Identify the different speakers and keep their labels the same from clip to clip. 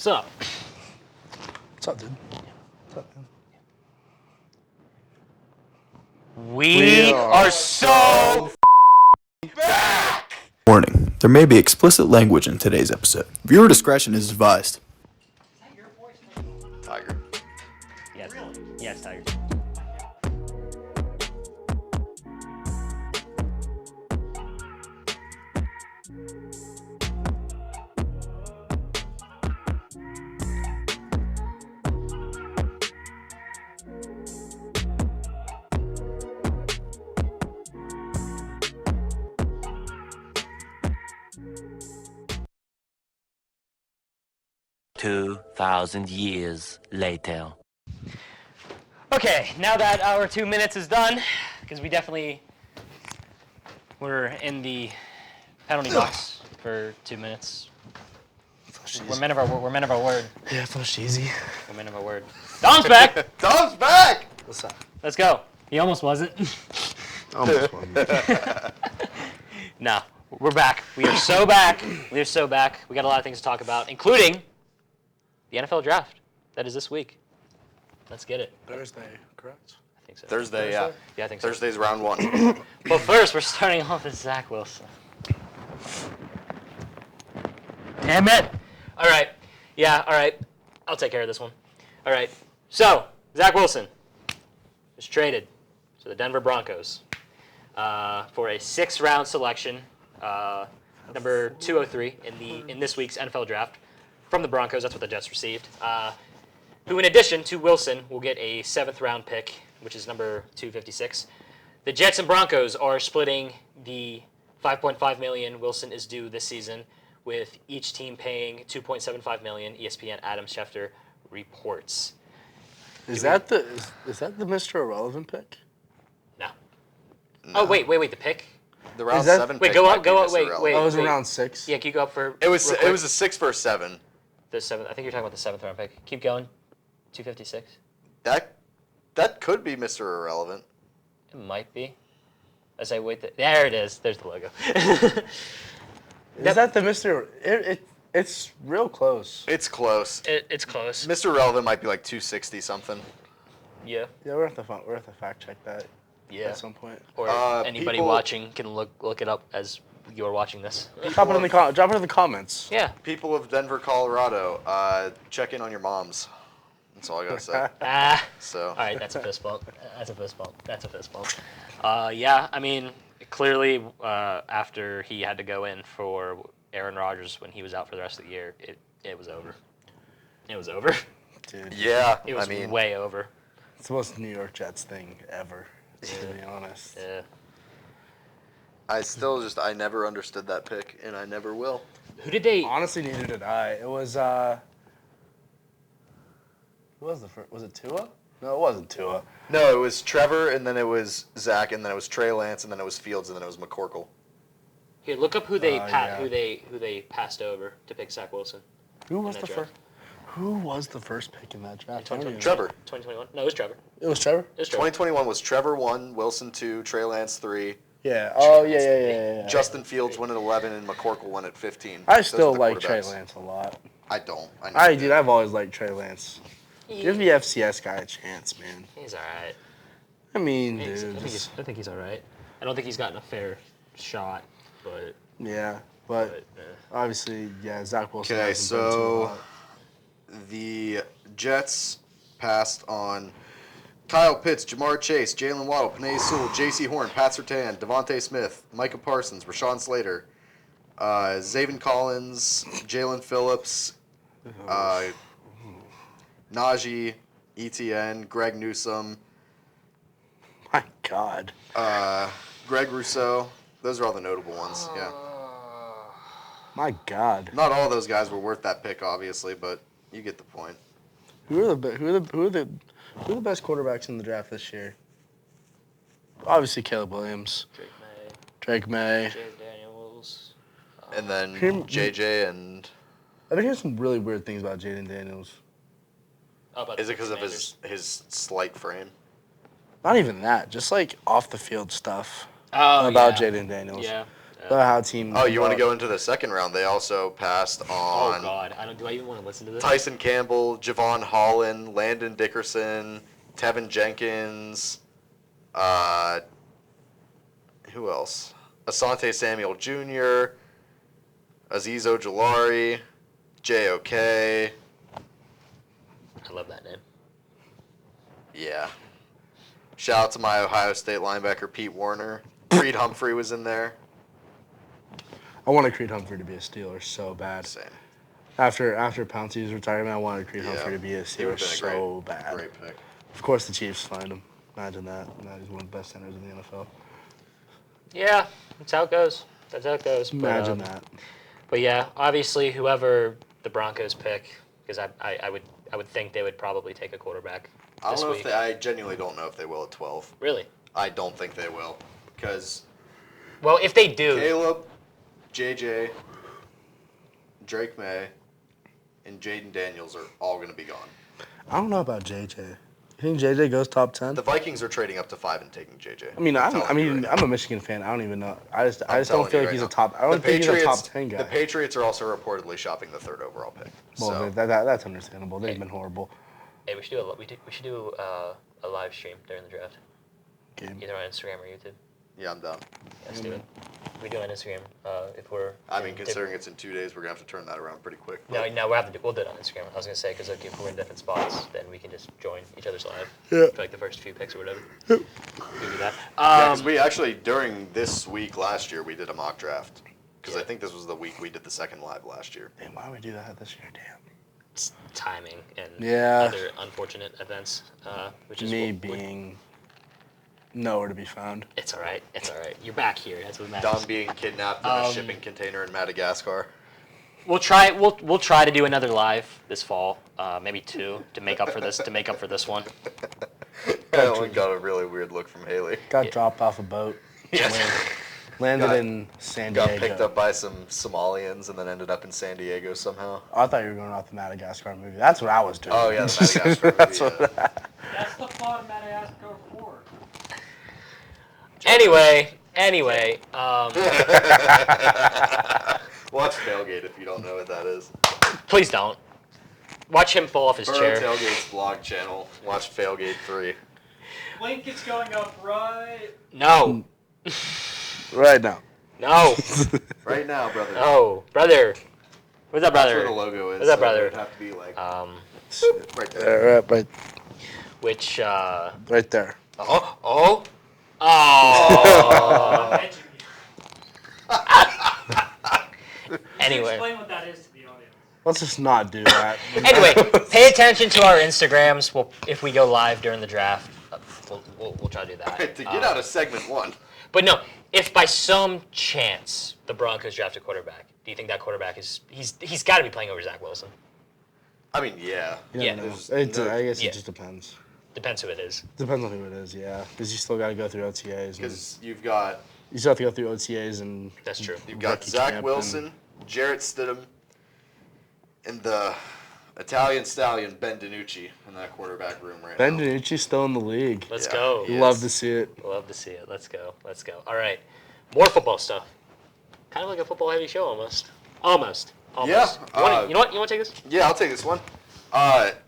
Speaker 1: up?
Speaker 2: What's up, dude? What's up, man?
Speaker 1: We are so back!
Speaker 3: Warning, there may be explicit language in today's episode. Viewer discretion is advised.
Speaker 4: Tiger.
Speaker 1: Yes. Yes, Tiger.
Speaker 5: Years later.
Speaker 1: Okay, now that our 2 minutes is done, because we definitely were in the penalty box for 2 minutes. We're men of our word.
Speaker 2: Yeah, it feels cheesy.
Speaker 1: We're men of our word. Dom's back!
Speaker 4: Dom's back!
Speaker 2: What's up?
Speaker 1: Let's go. He almost wasn't.
Speaker 2: Almost one.
Speaker 1: No, we're back. We are so back. We are so back. We got a lot of things to talk about, including the NFL draft. That is this week. Let's get it.
Speaker 2: Thursday, correct?
Speaker 1: I think so.
Speaker 4: Thursday, yeah.
Speaker 1: Yeah, I think so.
Speaker 4: Thursday's round one.
Speaker 1: But first, we're starting off with Zach Wilson. Damn it. All right. Yeah, all right. I'll take care of this one. All right. So, Zach Wilson was traded to the Denver Broncos for a 6th-round selection, number 203 in this week's NFL draft from the Broncos. That's what the Jets received. Who, in addition to Wilson, will get a 7th-round pick, which is number 256. The Jets and Broncos are splitting the $5.5 million Wilson is due this season, with each team paying $2.75 million. ESPN Adam Schefter reports.
Speaker 2: Is that the Mr. Irrelevant pick?
Speaker 1: No. Oh wait, the pick.
Speaker 4: The round
Speaker 2: Is that-
Speaker 4: 7
Speaker 1: Wait,
Speaker 4: pick
Speaker 1: go
Speaker 4: might
Speaker 1: up,
Speaker 4: be
Speaker 1: go up.
Speaker 4: Mr.
Speaker 1: Wait.
Speaker 4: Irrelevant.
Speaker 2: Oh, it was
Speaker 1: wait.
Speaker 2: around 6.
Speaker 1: Yeah, can you go up for?
Speaker 4: It was
Speaker 1: real quick?
Speaker 4: a 6 for a 7.
Speaker 1: The 7th. I think you're talking about the 7th-round pick. Keep going. 256.
Speaker 4: That could be Mr. Irrelevant.
Speaker 1: It might be. As I wait, there it is. There's the logo.
Speaker 2: Is that the Mr. It's real close.
Speaker 4: It's close.
Speaker 1: It's close.
Speaker 4: Mr. Irrelevant might be like 260 something.
Speaker 1: Yeah.
Speaker 2: Yeah, we're gonna have to fact check that
Speaker 1: Yeah.
Speaker 2: at some point.
Speaker 1: Or anybody
Speaker 4: people-
Speaker 1: watching can look it up as you're watching this.
Speaker 2: Drop it in the comments.
Speaker 1: Yeah.
Speaker 4: People of Denver, Colorado, check in on your moms. That's all I gotta say.
Speaker 1: Ah.
Speaker 4: So.
Speaker 1: All right, that's a fist bump. That's a fist bump. Yeah, I mean, clearly after he had to go in for Aaron Rodgers when he was out for the rest of the year, it was over. It was over.
Speaker 2: Dude,
Speaker 4: Yeah,
Speaker 1: It was way over.
Speaker 2: it's the most New York Jets thing ever, to be honest.
Speaker 1: Yeah.
Speaker 4: I never understood that pick, and I never will.
Speaker 1: Who did they?
Speaker 2: Honestly, neither did I. It was who was the first? Was it Tua? No, it wasn't Tua.
Speaker 4: No, it was Trevor, and then it was Zach, and then it was Trey Lance, and then it was Fields, and then it was McCorkle.
Speaker 1: Here, look up who they
Speaker 2: yeah.
Speaker 1: who they passed over to pick Zach Wilson.
Speaker 2: Who was
Speaker 1: that
Speaker 2: the
Speaker 1: draft.
Speaker 2: first? Who was the first pick in that draft? I don't even know.
Speaker 4: Trevor.
Speaker 1: 2021. No, it was Trevor.
Speaker 2: It was Trevor.
Speaker 1: It was Trevor.
Speaker 4: 2021 was Trevor 1, Wilson 2, Trey Lance 3,
Speaker 2: Yeah. Oh yeah.
Speaker 4: Justin Fields went at 11, and McCorkle went at 15.
Speaker 2: I
Speaker 4: Those
Speaker 2: still
Speaker 4: are the
Speaker 2: like Trey
Speaker 4: quarterbacks.
Speaker 2: Lance a lot.
Speaker 4: I don't. I know
Speaker 2: I
Speaker 4: you
Speaker 2: dude,
Speaker 4: do.
Speaker 2: I've always liked Trey Lance. Give the FCS guy a chance, man.
Speaker 1: He's all right.
Speaker 2: I mean,
Speaker 1: I
Speaker 2: dude.
Speaker 1: think he's all right. I don't think he's gotten a fair shot, but
Speaker 2: Yeah, but obviously, yeah, Zach Wilson.
Speaker 4: Okay,
Speaker 2: hasn't done too
Speaker 4: so
Speaker 2: hot.
Speaker 4: the Jets passed on Kyle Pitts, Jamar Chase, Jalen Waddle, Panay Sewell, J.C. Horn, Pat Surtain, Devontae Smith, Micah Parsons, Rashawn Slater, Zaven Collins, Jalen Phillips, Najee, ETN, Greg Newsome,
Speaker 2: My God.
Speaker 4: Greg Rousseau. Those are all the notable ones. Yeah.
Speaker 2: My God.
Speaker 4: Not all of those guys were worth that pick, obviously, but you get the point.
Speaker 2: Who are the best quarterbacks in the draft this year? Obviously, Caleb Williams, Drake May.
Speaker 1: Jay Daniels.
Speaker 4: And then
Speaker 2: Him-
Speaker 4: JJ and
Speaker 2: I've been hearing some really weird things about Jaden Daniels.
Speaker 4: is it because of his slight frame?
Speaker 2: Not even that, just like off the field stuff
Speaker 1: Oh,
Speaker 2: about
Speaker 1: yeah.
Speaker 2: Jaden Daniels.
Speaker 1: Yeah.
Speaker 2: But how team.
Speaker 4: Oh, you want to go into the second round? They also passed on.
Speaker 1: Oh God, do I even want to listen to this?
Speaker 4: Tyson Campbell, Javon Holland, Landon Dickerson, Tevin Jenkins. Who else? Asante Samuel Jr., Aziz Ojolari, J.O.K.
Speaker 1: I love that name.
Speaker 4: Yeah. Shout out to my Ohio State linebacker, Pete Warner. Creed Humphrey was in there.
Speaker 2: I wanted Creed Humphrey to be a Steeler so bad.
Speaker 4: Same.
Speaker 2: After Pouncey's retirement, I wanted Creed
Speaker 4: Yeah.
Speaker 2: Humphrey to be a
Speaker 4: He would've
Speaker 2: Steeler
Speaker 4: been a
Speaker 2: so bad.
Speaker 4: Great pick.
Speaker 2: Of course, the Chiefs find him. Imagine that. Now he's one of the best centers in the NFL.
Speaker 1: Yeah, that's how it goes. That's how it goes.
Speaker 2: Imagine that.
Speaker 1: But yeah, obviously, whoever the Broncos pick, because I would think they would probably take a quarterback.
Speaker 4: I
Speaker 1: this
Speaker 4: don't know
Speaker 1: week.
Speaker 4: if I genuinely don't know if they will at 12.
Speaker 1: Really?
Speaker 4: I don't think they will. Because
Speaker 1: Well, if they do,
Speaker 4: Caleb, JJ, Drake May, and Jaden Daniels are all going to be gone.
Speaker 2: I don't know about JJ. You think JJ goes top 10?
Speaker 4: The Vikings are trading up to 5 and taking JJ.
Speaker 2: I mean,
Speaker 4: I'm
Speaker 2: I'm a Michigan fan. I don't even know. I just don't
Speaker 4: telling
Speaker 2: feel
Speaker 4: you
Speaker 2: like he's
Speaker 4: right
Speaker 2: a top. I
Speaker 4: now.
Speaker 2: don't think he's a top 10 guy.
Speaker 4: The Patriots are also reportedly shopping the 3rd overall pick.
Speaker 2: Well,
Speaker 4: So
Speaker 2: that's understandable. They've been horrible.
Speaker 1: hey, we should do a live stream during the draft,
Speaker 2: Game.
Speaker 1: either on Instagram or YouTube.
Speaker 4: yeah, I'm down.
Speaker 1: Let's do it. We do it on Instagram if we're.
Speaker 4: I mean, considering it's in 2 days, we're going to have to turn that around pretty quick.
Speaker 1: No, we'll do it on Instagram. I was gonna say because if we're in different spots, then we can just join each other's live for like the first few picks or whatever. We can do that.
Speaker 4: Yeah, 'cause we actually, during this week last year, we did a mock draft. Because I think this was the week we did the second live last year.
Speaker 2: Damn, why do we do that this year? Damn.
Speaker 1: Timing and
Speaker 2: Yeah.
Speaker 1: other unfortunate events, which is
Speaker 2: Me being nowhere to be found.
Speaker 1: It's all right. It's all right. You're back here. That's what matters.
Speaker 4: Dom being kidnapped in a shipping container in Madagascar.
Speaker 1: We'll try. We'll try to do another live this fall, maybe 2 to make up for this. To make up for this one.
Speaker 4: That one got a really weird look from Hayley.
Speaker 2: Got dropped off a boat. Landed in San Diego.
Speaker 4: Got picked up by some Somalians and then ended up in San Diego somehow.
Speaker 2: Oh, I thought you were going off the Madagascar movie. That's what I was doing.
Speaker 4: Oh, yeah, the Madagascar
Speaker 2: That's
Speaker 4: movie,
Speaker 2: what
Speaker 4: yeah.
Speaker 6: That's the plot of Madagascar 4.
Speaker 1: Anyway.
Speaker 4: Watch Tailgate if you don't know what that is.
Speaker 1: Please don't. Watch him fall off his
Speaker 4: Burrow
Speaker 1: chair.
Speaker 4: Tailgate's blog channel. Watch Failgate 3.
Speaker 6: Link is going up right.
Speaker 1: No.
Speaker 2: Right now.
Speaker 1: No.
Speaker 4: Right now, brother.
Speaker 1: No, brother. What's up,
Speaker 4: That's
Speaker 1: brother?
Speaker 4: where the logo is.
Speaker 1: What's up,
Speaker 4: so
Speaker 1: brother?
Speaker 4: It would have to be like right there.
Speaker 2: There, right
Speaker 1: Which?
Speaker 2: right there.
Speaker 1: Oh. Anyway.
Speaker 6: Explain what that is to the audience.
Speaker 2: Let's just not do that.
Speaker 1: Anyway, pay attention to our Instagrams. If we go live during the draft, we'll try to do that.
Speaker 4: To get out of segment 1.
Speaker 1: But no, if by some chance the Broncos draft a quarterback, do you think that quarterback he's got to be playing over Zach Wilson?
Speaker 4: I mean, yeah.
Speaker 1: Yeah.
Speaker 2: I guess
Speaker 1: Yeah.
Speaker 2: it just depends.
Speaker 1: Depends who it is.
Speaker 2: Depends on who it is, yeah. Because you still got to go through OTAs. And
Speaker 4: Because you've got
Speaker 2: you still have to go through OTAs and.
Speaker 1: That's true.
Speaker 4: You've got
Speaker 2: rookie
Speaker 4: Zach
Speaker 2: camp
Speaker 4: Wilson, Jarrett Stidham, and the Italian stallion Ben DiNucci in that quarterback room right
Speaker 2: Ben
Speaker 4: now.
Speaker 2: DiNucci's still in the league.
Speaker 1: Let's
Speaker 4: Yeah.
Speaker 1: go.
Speaker 4: He
Speaker 2: Love
Speaker 4: is.
Speaker 2: to see it.
Speaker 1: Love to see it. Let's go. All right. More football stuff. Kind of like a football heavy show almost. Almost.
Speaker 4: Yeah,
Speaker 1: You know what? You want to take this?
Speaker 4: Yeah, I'll take this one.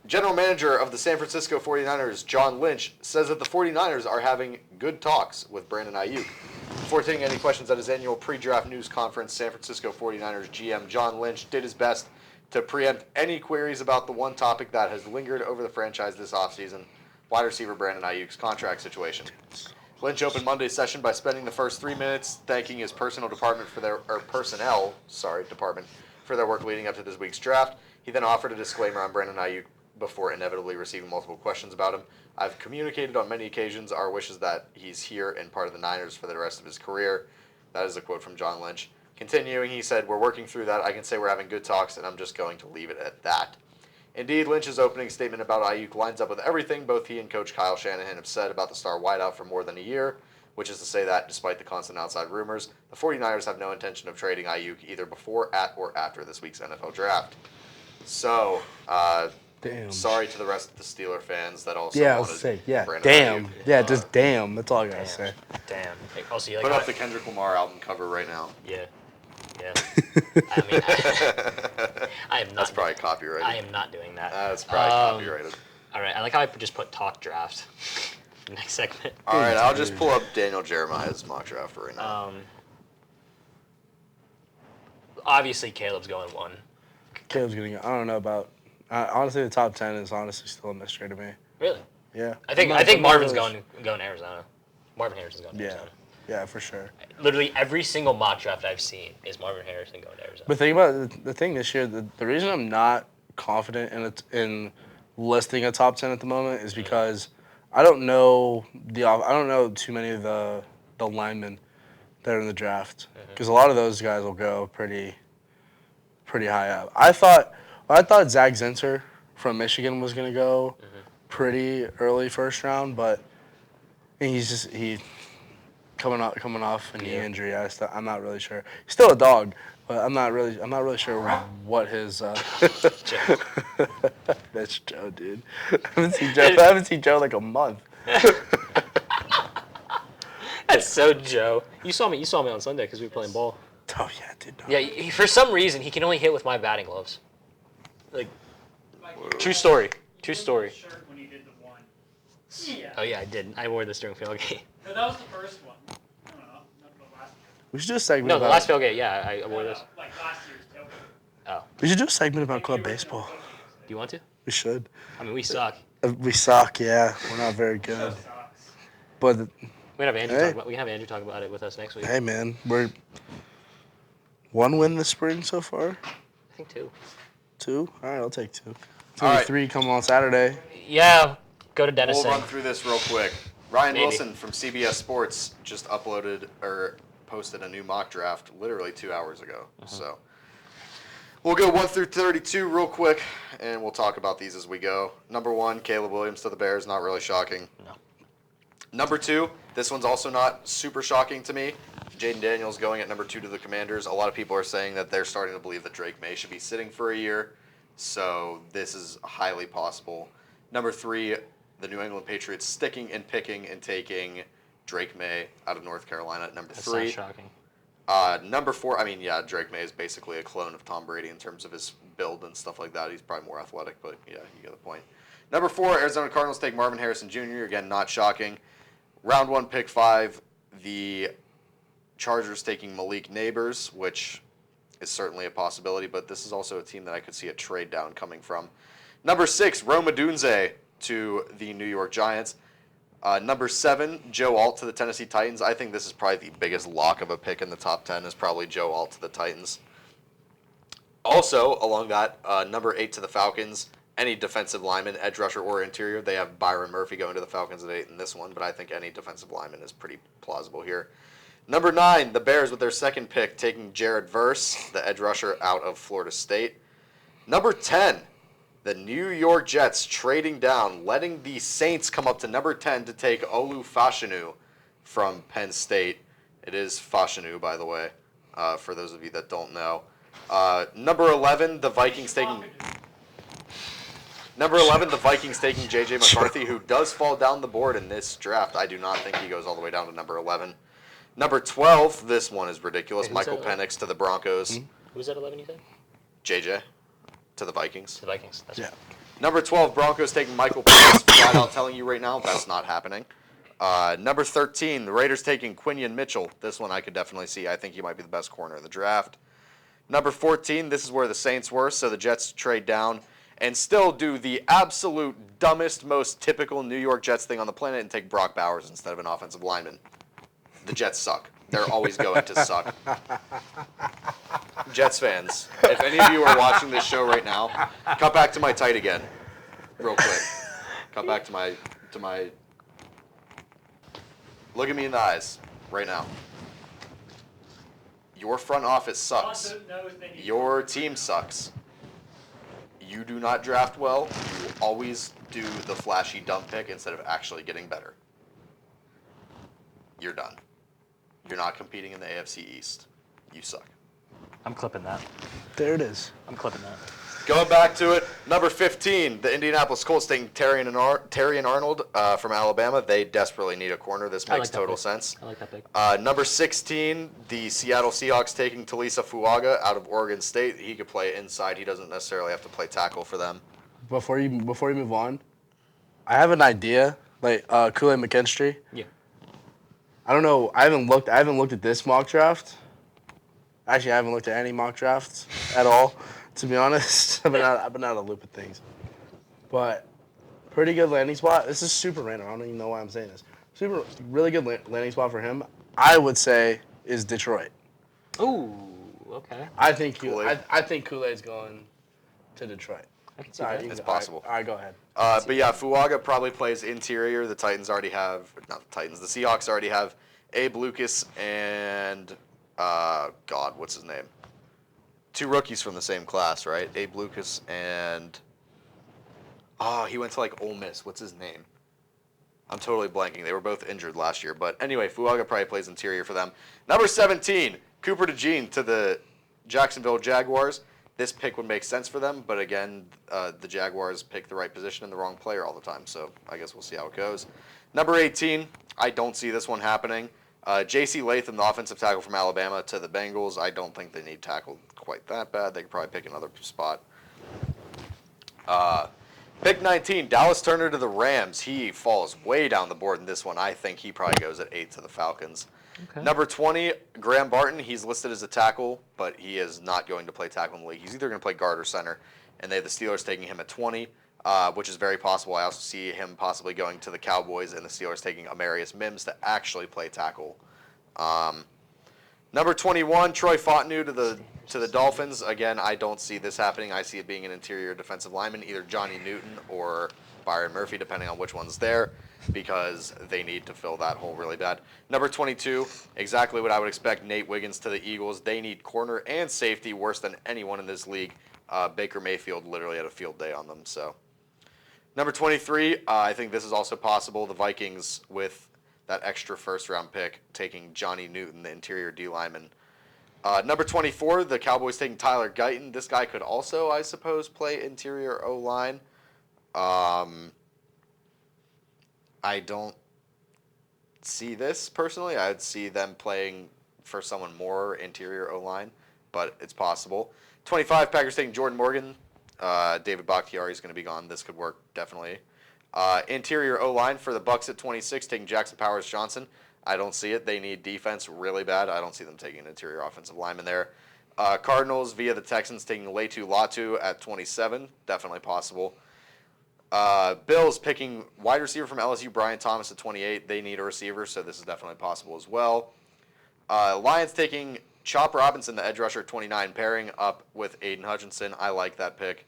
Speaker 4: General manager of the San Francisco 49ers, John Lynch, says that the 49ers are having good talks with Brandon Ayuk. Before taking any questions at his annual pre-draft news conference, San Francisco 49ers GM John Lynch did his best to preempt any queries about the one topic that has lingered over the franchise this offseason, wide receiver Brandon Ayuk's contract situation. Lynch opened Monday's session by spending the first 3 minutes thanking his personnel department for their work leading up to this week's draft. He then offered a disclaimer on Brandon Ayuk before inevitably receiving multiple questions about him. I've communicated on many occasions our wishes that he's here and part of the Niners for the rest of his career. That is a quote from John Lynch. Continuing, he said, "We're working through that. I can say we're having good talks, and I'm just going to leave it at that." Indeed, Lynch's opening statement about Ayuk lines up with everything both he and Coach Kyle Shanahan have said about the star wideout for more than a year, which is to say that, despite the constant outside rumors, the 49ers have no intention of trading Ayuk either before, at, or after this week's NFL draft. So,
Speaker 2: Damn.
Speaker 4: Sorry to the rest of the Steeler fans that also
Speaker 2: Yeah, I
Speaker 4: wanted
Speaker 2: was sick. Yeah.
Speaker 4: Brandon
Speaker 2: Damn.
Speaker 4: Ayuk.
Speaker 2: Yeah, just damn. That's all I gotta say.
Speaker 1: Damn. Hey, also, you like
Speaker 4: Put
Speaker 1: how
Speaker 4: up the Kendrick Lamar album cover right now.
Speaker 1: Yeah. Yeah. I mean, I am not.
Speaker 4: That's probably copyrighted.
Speaker 1: I am not doing that.
Speaker 4: That's probably copyrighted.
Speaker 1: All right. I like how I just put talk draft. Next segment.
Speaker 4: All right, I'll just pull up Daniel Jeremiah's mock draft right now.
Speaker 1: Obviously, Caleb's going 1.
Speaker 2: Caleb's gonna go. I don't know about. Honestly, the top 10 is honestly still a mystery to me.
Speaker 1: Really?
Speaker 2: Yeah.
Speaker 1: I think Marvin's going to Arizona. Marvin Harrison's going to
Speaker 2: Yeah.
Speaker 1: Arizona.
Speaker 2: Yeah, for sure.
Speaker 1: Literally every single mock draft I've seen is Marvin Harrison going to Arizona.
Speaker 2: But think about the thing this year. The reason I'm not confident in listing a top 10 at the moment is because I don't know too many of the linemen that are in the draft because a lot of those guys will go pretty high up. I thought Zach Zinter from Michigan was gonna go pretty early first round, but he coming off a knee injury. I'm not really sure. He's still a dog, but I'm not really sure what his. That's Joe, dude. I haven't seen Joe in like a month.
Speaker 1: That's so Joe. You saw me on Sunday because we were playing ball.
Speaker 2: Oh yeah, dude. No.
Speaker 1: Yeah, for some reason he can only hit with my batting gloves. Like, true story. True story.
Speaker 6: Shirt when you did the one. Yeah.
Speaker 1: Oh yeah, I did. I wore this during Tailgate.
Speaker 6: No, that was the first one. I don't know. Not the last year.
Speaker 2: We should do a segment.
Speaker 1: No, the
Speaker 2: about
Speaker 1: last Tailgate. Yeah, I wore this.
Speaker 6: Like last year's tailgate.
Speaker 1: Oh,
Speaker 2: We should do a segment about club baseball.
Speaker 1: do you want to?
Speaker 2: We should.
Speaker 1: I mean, we suck.
Speaker 2: We suck. Yeah, we're not very good.
Speaker 6: Sucks.
Speaker 2: But
Speaker 1: We can have Andrew
Speaker 2: Hey.
Speaker 1: talk about. We can have Andrew talk about it with us next week.
Speaker 2: hey, man, we're one win this spring so far.
Speaker 1: I think 2.
Speaker 2: 2. All right, I'll take 2.
Speaker 4: All right.
Speaker 2: 3 come on Saturday.
Speaker 1: Yeah, go to
Speaker 4: We'll
Speaker 1: Denison.
Speaker 4: run through this real quick. Ryan
Speaker 1: Maybe.
Speaker 4: Wilson from CBS Sports just posted a new mock draft literally 2 hours ago. So we'll go 1 through 32 real quick, and we'll talk about these as we go. Number 1, Caleb Williams to the Bears. Not really shocking.
Speaker 1: No.
Speaker 4: Number 2, this one's also not super shocking to me. Jaden Daniels going at number 2 to the Commanders. A lot of people are saying that they're starting to believe that Drake May should be sitting for a year. So this is highly possible. Number 3, the New England Patriots sticking and picking and taking Drake May out of North Carolina at number
Speaker 1: That's
Speaker 4: 3.
Speaker 1: not shocking.
Speaker 4: Number 4, Drake May is basically a clone of Tom Brady in terms of his build and stuff like that. He's probably more athletic, but yeah, you get the point. Number 4, Arizona Cardinals take Marvin Harrison Jr. Again, not shocking. Round 1, pick 5, the Chargers taking Malik Neighbors, which is certainly a possibility, but this is also a team that I could see a trade down coming from. Number 6, Rome Odunze to the New York Giants. Number 7, Joe Alt to the Tennessee Titans. I think this is probably the biggest lock of a pick in the top 10 is probably Joe Alt to the Titans. Also, along that, number 8 to the Falcons. Any defensive lineman, edge rusher or interior. They have Byron Murphy going to the Falcons at 8 in this one, but I think any defensive lineman is pretty plausible here. Number 9, the Bears with their second pick taking Jared Verse, the edge rusher out of Florida State. Number 10, the New York Jets trading down, letting the Saints come up to number 10 to take Olu Fashanu from Penn State. It is Fashanu, by the way, for those of you that don't know. Number 11, the Vikings taking J.J. McCarthy, who does fall down the board in this draft. I do not think he goes all the way down to number 11. Number 12, this one is ridiculous.
Speaker 1: Wait,
Speaker 4: Michael
Speaker 1: who's that?
Speaker 4: Penix to the Broncos.
Speaker 1: Who's at 11? You said?
Speaker 4: J.J. to the Vikings.
Speaker 1: The Vikings. That's
Speaker 2: Yeah.
Speaker 4: Number 12, Broncos taking Michael Penix. Flat out telling you right now, that's not happening. Number 13, the Raiders taking Quinion Mitchell. This one I could definitely see. I think he might be the best corner in the draft. Number 14, this is where the Saints were, so the Jets trade down and still do the absolute dumbest, most typical New York Jets thing on the planet and take Brock Bowers instead of an offensive lineman. The Jets suck. They're always going to suck. Jets fans, if any of you are watching this show right now, cut back to my tight again, real quick. Cut back to my. Look at me in the eyes right now. Your front office sucks. Your team sucks. You do not draft well. You always do the flashy dump pick instead of actually getting better. You're done. You're not competing in the AFC East. You suck.
Speaker 1: I'm clipping that.
Speaker 2: There it is.
Speaker 1: I'm clipping that.
Speaker 4: Going back to it, number 15, the Indianapolis Colts taking Terrian Arnold from Alabama. They desperately need a corner. This
Speaker 1: I
Speaker 4: makes
Speaker 1: like that
Speaker 4: total
Speaker 1: pick.
Speaker 4: sense.
Speaker 1: I like that pick.
Speaker 4: Number 16, the Seattle Seahawks taking Talisa Fuaga out of Oregon State. He could play inside. He doesn't necessarily have to play tackle for them.
Speaker 2: Before you move on, I have an idea. Like Kool-Aid McKinstry.
Speaker 1: Yeah.
Speaker 2: I don't know. I haven't looked at this mock draft. Actually, I haven't looked at any mock drafts at all, to be honest. I've been out of the loop of things. But pretty good landing spot. This is super random. I don't even know why I'm saying this. Really good landing spot for him, I would say, is Detroit.
Speaker 1: Ooh, okay.
Speaker 2: I think
Speaker 4: Kool-Aid.
Speaker 2: I think Kool-Aid's going to Detroit.
Speaker 1: I can see that.
Speaker 4: It's possible.
Speaker 2: All right, go ahead.
Speaker 4: But yeah, Fuaga probably plays interior. The Seahawks already have Abe Lucas and God, what's his name? Two rookies from the same class, right? Abe Lucas and he went to like Ole Miss. What's his name? I'm totally blanking. They were both injured last year. But anyway, Fuaga probably plays interior for them. Number 17, Cooper DeJean to the Jacksonville Jaguars. This pick would make sense for them, but again, the Jaguars pick the right position and the wrong player all the time, so I guess we'll see how it goes. Number 18, I don't see this one happening. J.C. Latham, the offensive tackle from Alabama, to the Bengals. I don't think they need tackle quite that bad. They could probably pick another spot. Pick 19, Dallas Turner to the Rams. He falls way down the board in this one. I think he probably goes at 8 to the Falcons.
Speaker 1: Okay.
Speaker 4: Number 20, Graham Barton. He's listed as a tackle, but he is not going to play tackle in the league. He's either going to play guard or center, and they have the Steelers taking him at 20, which is very possible. I also see him possibly going to the Cowboys and the Steelers taking Amarius Mims to actually play tackle. Number 21, Troy Fontenot to the Dolphins. Again, I don't see this happening. I see it being an interior defensive lineman, either Johnny Newton or Byron Murphy, depending on which one's there, because they need to fill that hole really bad. Number 22, exactly what I would expect, Nate Wiggins to the Eagles. They need corner and safety worse than anyone in this league. Baker Mayfield literally had a field day on them. So, number 23, I think this is also possible. The Vikings, with that extra first-round pick, taking Johnny Newton, the interior D lineman. Number 24, the Cowboys taking Tyler Guyton. This guy could also, I suppose, play interior O-line. I don't see this personally. I'd see them playing for someone more interior O-line, but it's possible. 25, Packers taking Jordan Morgan. David Bakhtiari is going to be gone. This could work, definitely. Interior O-line for the Bucs at 26, taking Jackson Powers-Johnson. I don't see it. They need defense really bad. I don't see them taking an interior offensive lineman there. Cardinals via the Texans taking Latu Latu at 27. Definitely possible. Bills picking wide receiver from LSU, Brian Thomas at 28. They need a receiver, so this is definitely possible as well. Lions taking Chop Robinson, the edge rusher at 29, pairing up with Aiden Hutchinson. I like that pick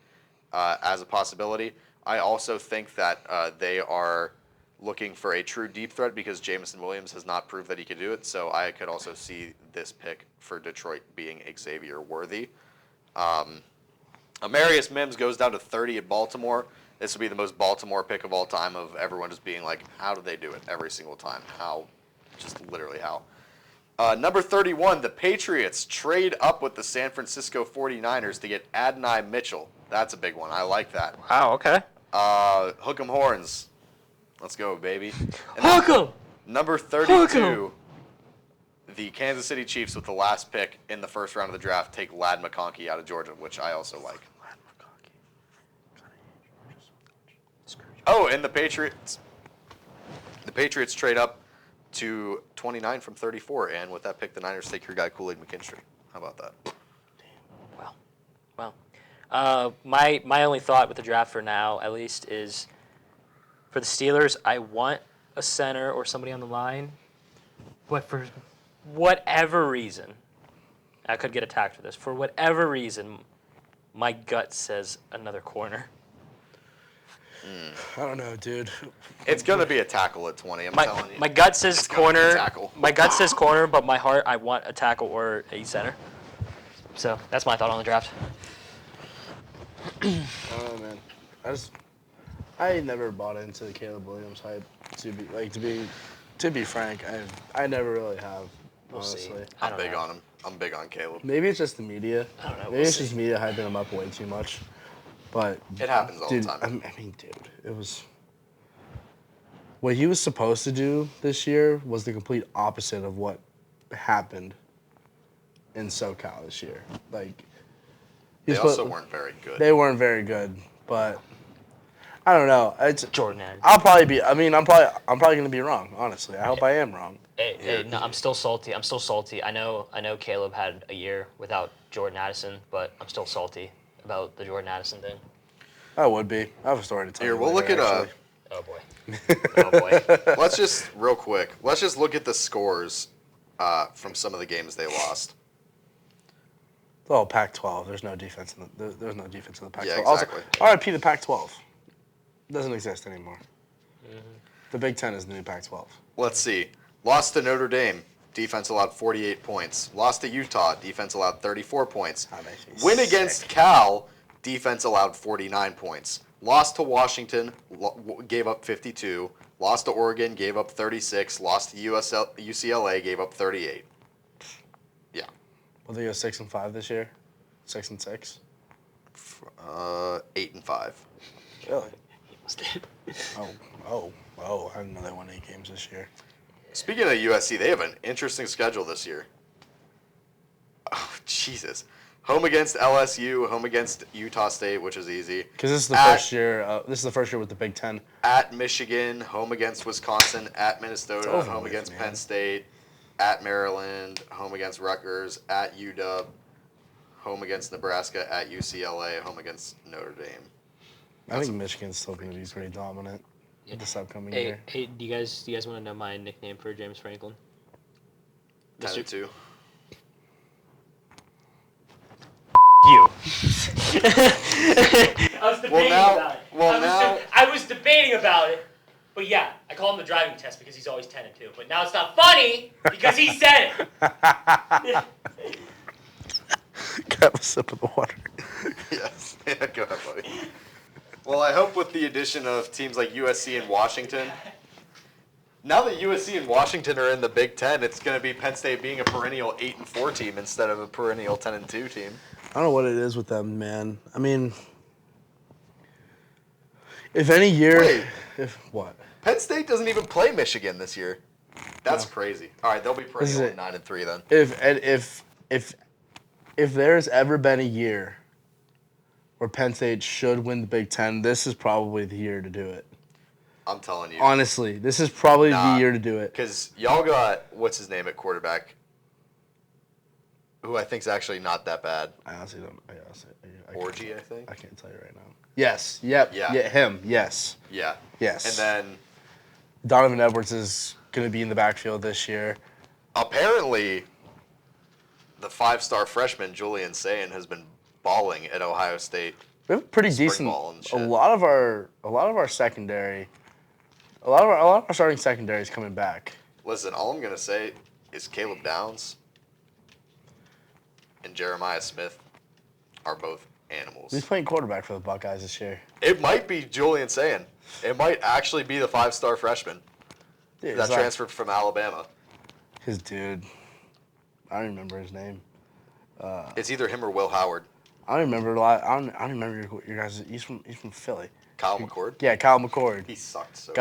Speaker 4: as a possibility. I also think that they are looking for a true deep threat because Jameson Williams has not proved that he could do it. So I could also see this pick for Detroit being Xavier worthy. Amarius Mims goes down to 30 at Baltimore. This would be the most Baltimore pick of all time, of everyone just being like, how do they do it every single time? How? Just literally how. Number 31, the Patriots trade up with the San Francisco 49ers to get Adonai Mitchell. That's a big one. I like that.
Speaker 1: Wow, okay.
Speaker 4: Hook 'em horns. Let's go, baby. And
Speaker 1: Hook 'em!
Speaker 4: Number
Speaker 1: Hook
Speaker 4: 32, the Kansas City Chiefs with the last pick in the first round of the draft take Ladd McConkey out of Georgia, which I also like. Oh, and the Patriots trade up to 29 from 34, and with that pick, the Niners take your guy Kool-Aid McKinstry. How about that?
Speaker 1: Wow. My only thought with the draft for now, at least, is for the Steelers, I want a center or somebody on the line, but for whatever reason, I could get attacked for this. For whatever reason, my gut says another corner.
Speaker 2: I don't know, dude.
Speaker 4: It's going to be a tackle at 20, I'm telling you.
Speaker 1: My gut says
Speaker 4: It's gonna be a
Speaker 1: corner.
Speaker 4: tackle.
Speaker 1: My gut says corner, but my heart, I want a tackle or a center. So that's my thought on the draft.
Speaker 2: Oh man, I never bought into the Caleb Williams hype. To be frank, I never really have.
Speaker 1: We'll see.
Speaker 2: Honestly,
Speaker 1: I
Speaker 4: I'm
Speaker 1: don't
Speaker 4: big
Speaker 1: know.
Speaker 4: on him. I'm big on Caleb.
Speaker 2: maybe it's just the media.
Speaker 1: I don't know.
Speaker 2: Maybe
Speaker 1: We'll
Speaker 2: it's
Speaker 1: see.
Speaker 2: just media hyping him up way too much. But
Speaker 4: It happens all
Speaker 2: dude,
Speaker 4: the time.
Speaker 2: I mean, dude, it was what he was supposed to do this year was the complete opposite of what happened in SoCal this year. Like,
Speaker 4: They also weren't very good.
Speaker 2: They weren't very good, but I don't know. It's
Speaker 1: Jordan.
Speaker 2: I'll probably be. I mean, I'm probably gonna be wrong. Honestly, I hope I am wrong.
Speaker 1: Hey, no, I'm still salty. I know Caleb had a year without Jordan Addison, but I'm still salty about the Jordan Addison thing.
Speaker 2: I would be. I have a story to tell
Speaker 4: Here,
Speaker 2: you.
Speaker 4: we'll look
Speaker 2: later,
Speaker 4: at
Speaker 2: actually.
Speaker 1: Oh boy. Oh boy.
Speaker 4: Let's just real quick. Let's just look at the scores from some of the games they lost.
Speaker 2: Oh, Pac-12. There's no defense in the. There's no defense in the Pac-12.
Speaker 4: Yeah, exactly.
Speaker 2: Also, RIP the Pac-12. Doesn't exist anymore. The Big Ten is the new Pac-12.
Speaker 4: Let's see. Lost to Notre Dame. Defense allowed 48 points. Lost to Utah. Defense allowed 34 points.
Speaker 2: That makes me
Speaker 4: Win
Speaker 2: sick.
Speaker 4: against Cal. Defense allowed 49 points. Lost to Washington. Gave up 52. Lost to Oregon. Gave up 36. Lost to UCLA. Gave up 38. Yeah.
Speaker 2: Will they go 6-5 this year? 6-6.
Speaker 4: 8-5.
Speaker 2: Really?
Speaker 1: He must have.
Speaker 2: Oh! I didn't know they won 8 games this year.
Speaker 4: Speaking of USC, they have an interesting schedule this year. Oh, Jesus. Home against LSU, home against Utah State, which is easy.
Speaker 2: Because this is the first year. This is the first year with the Big Ten.
Speaker 4: At Michigan, home against Wisconsin, at
Speaker 2: It's
Speaker 4: Minnesota,
Speaker 2: over
Speaker 4: home
Speaker 2: with,
Speaker 4: against
Speaker 2: man.
Speaker 4: Penn State, at Maryland, home against Rutgers, at UW, home against Nebraska, at UCLA, home against Notre Dame.
Speaker 2: I think Michigan's still going to be pretty dominant this upcoming year.
Speaker 1: Hey, do you guys want to know my nickname for James Franklin?
Speaker 4: 10-2.
Speaker 1: You.
Speaker 6: I was debating
Speaker 4: now-
Speaker 6: about it.
Speaker 4: well, now-
Speaker 6: I was debating about it. But yeah, I call him the driving test because he's always 10-2. But now it's not funny because he said it.
Speaker 2: Have a sip of the water.
Speaker 4: Yes. Yeah, go ahead, buddy. Well, I hope with the addition of teams like USC and Washington, now that USC and Washington are in the Big Ten, it's going to be Penn State being a perennial 8-4 team instead of a perennial 10-2 team.
Speaker 2: I don't know what it is with them, man. I mean, if any year,
Speaker 4: Wait.
Speaker 2: if what?
Speaker 4: Penn State doesn't even play Michigan this year. That's crazy. All right, they'll be
Speaker 2: This is
Speaker 4: perennial
Speaker 2: it.
Speaker 4: 9-3 then.
Speaker 2: If there's ever been a year where Penn State should win the Big Ten, this is probably the year to do it.
Speaker 4: I'm telling you.
Speaker 2: Honestly, this is probably
Speaker 4: Nah.
Speaker 2: the year to do it.
Speaker 4: Because y'all got, what's his name at quarterback, who I think's actually not that bad.
Speaker 2: I honestly don't.
Speaker 4: Orgy, I think.
Speaker 2: I can't tell you right now. Yes. Yep.
Speaker 4: Yeah.
Speaker 2: Yeah. Him. Yes.
Speaker 4: Yeah.
Speaker 2: Yes.
Speaker 4: And then
Speaker 2: Donovan Edwards is going to be in the backfield this year.
Speaker 4: apparently the 5-star freshman Julian Sayin has been balling at Ohio State.
Speaker 2: We have a pretty
Speaker 4: Spring
Speaker 2: decent.
Speaker 4: ball and
Speaker 2: A
Speaker 4: shit.
Speaker 2: lot of our secondary. A lot of our starting secondary is coming back.
Speaker 4: Listen, all I'm gonna say is Caleb Downs and Jeremiah Smith are both animals.
Speaker 2: He's playing quarterback for the Buckeyes this year.
Speaker 4: It might be Julian Sayin. It might actually be the 5-star freshman
Speaker 2: Dude,
Speaker 4: that
Speaker 2: it's like-
Speaker 4: transferred from Alabama.
Speaker 2: His dude. I don't remember his name.
Speaker 4: It's either him or Will Howard.
Speaker 2: I don't remember a lot. I don't remember your guys. He's from Philly.
Speaker 4: Kyle McCord.
Speaker 2: Yeah, Kyle McCord.
Speaker 4: He sucked so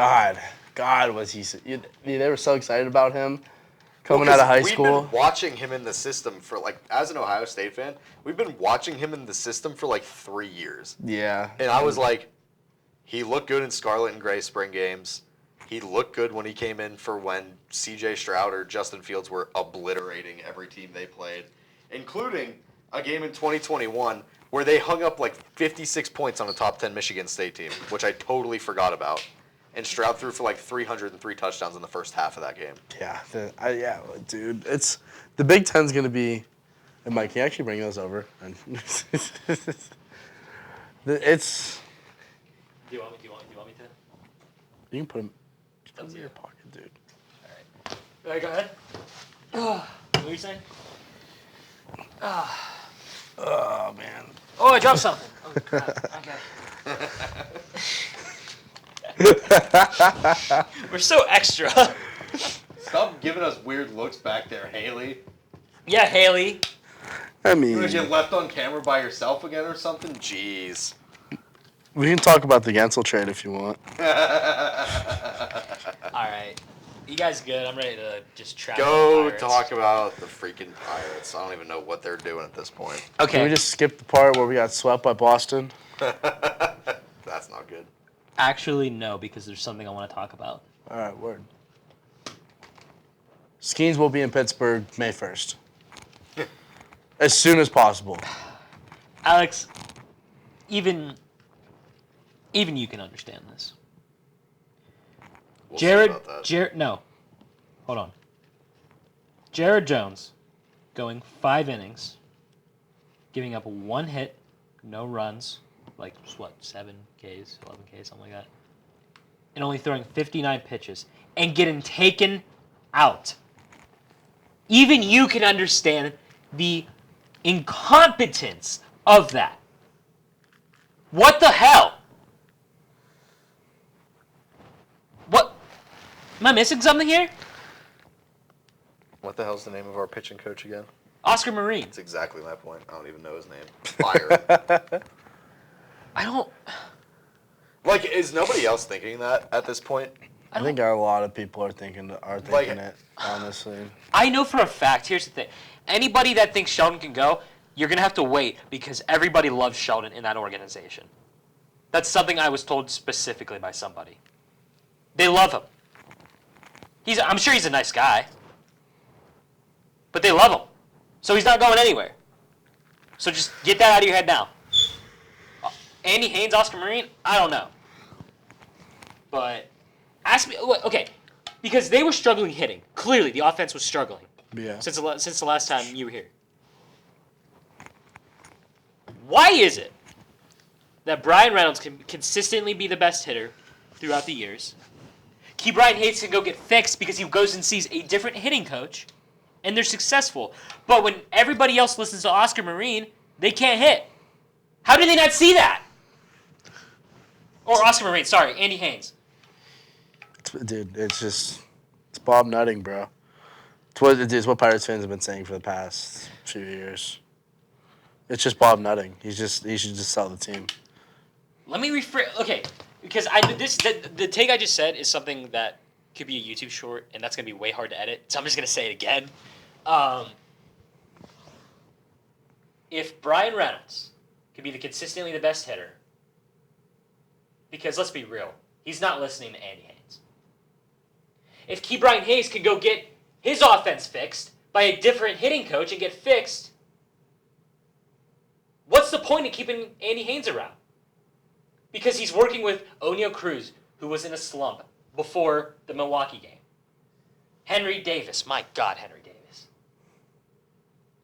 Speaker 2: God was he? They were so excited about him coming
Speaker 4: Well,
Speaker 2: out of
Speaker 4: 'cause
Speaker 2: high school.
Speaker 4: We've been watching him in the system for, like, as an Ohio State fan, we've been watching him in the system for like 3 years.
Speaker 2: Yeah.
Speaker 4: And I was like, he looked good in Scarlet and Gray spring games. He looked good when he came in for when C.J. Stroud or Justin Fields were obliterating every team they played, including a game in 2021 where they hung up like 56 points on a top 10 Michigan State team, which I totally forgot about. And Stroud threw for like 303 touchdowns in the first half of that game.
Speaker 2: Yeah. Dude. It's the Big Ten's gonna be. And Mike, can you actually bring those over? And it's.
Speaker 1: Do you want me to?
Speaker 2: You can put them in your pocket, dude.
Speaker 1: All right, go ahead. What were you saying?
Speaker 2: Oh man.
Speaker 1: Oh, I dropped something. Oh, crap. Okay. We're so extra.
Speaker 4: Stop giving us weird looks back there, Hayley.
Speaker 1: Yeah, Hayley.
Speaker 2: I mean.
Speaker 4: Was you left on camera by yourself again or something? Jeez.
Speaker 2: We can talk about the Gensel trade if you want.
Speaker 1: All right. You guys good? I'm ready to just track
Speaker 4: Go
Speaker 1: the Pirates.
Speaker 4: talk about the freaking Pirates. I don't even know what they're doing at this point.
Speaker 1: Okay.
Speaker 2: Can we just skip the part where we got swept by Boston?
Speaker 4: That's not good.
Speaker 1: Actually, no, because there's something I want to talk about.
Speaker 2: All right, word. Skeens will be in Pittsburgh May 1st. As soon as possible.
Speaker 1: Alex, even you can understand this.
Speaker 4: We'll see about that.
Speaker 1: No. Hold on. Jared Jones going 5 innings, giving up 1 hit, no runs, like, 7 Ks, 11 Ks, something like that, and only throwing 59 pitches, and getting taken out. Even you can understand the incompetence of that. What the hell? What? Am I missing something here?
Speaker 4: What the hell's the name of our pitching coach again?
Speaker 1: Oscar Marine.
Speaker 4: That's exactly my point. I don't even know his name. Fire.
Speaker 1: I don't.
Speaker 4: Like, is nobody else thinking that at this point?
Speaker 2: I think a lot of people are thinking it, honestly.
Speaker 1: I know for a fact. Here's the thing: anybody that thinks Sheldon can go, you're gonna have to wait because everybody loves Sheldon in that organization. That's something I was told specifically by somebody. They love him. I'm sure he's a nice guy, but they love him, so he's not going anywhere. So just get that out of your head now. Andy Haynes, Oscar Marine, I don't know, but ask me. Okay, because they were struggling hitting. Clearly, the offense was struggling.
Speaker 2: Yeah.
Speaker 1: Since the last time you were here. Why is it that Brian Reynolds can consistently be the best hitter throughout the years? Brian Hayes can go get fixed because he goes and sees a different hitting coach, and they're successful. But when everybody else listens to Oscar Marine, they can't hit. How do they not see that? Or Oscar Marine, sorry, Andy Haynes.
Speaker 2: Dude, it's Bob Nutting, bro. It's what Pirates fans have been saying for the past few years. It's just Bob Nutting. He should just sell the team.
Speaker 1: Let me rephrase. Okay, because the take I just said is something that could be a YouTube short, and that's gonna be way hard to edit. So I'm just gonna say it again. If Brian Reynolds could be consistently the best hitter, because let's be real, he's not listening to Andy Haynes. If Brian Hayes could go get his offense fixed by a different hitting coach and get fixed, what's the point of keeping Andy Haynes around? Because he's working with Oneil Cruz, who was in a slump before the Milwaukee game. Henry Davis, my God, Henry Davis.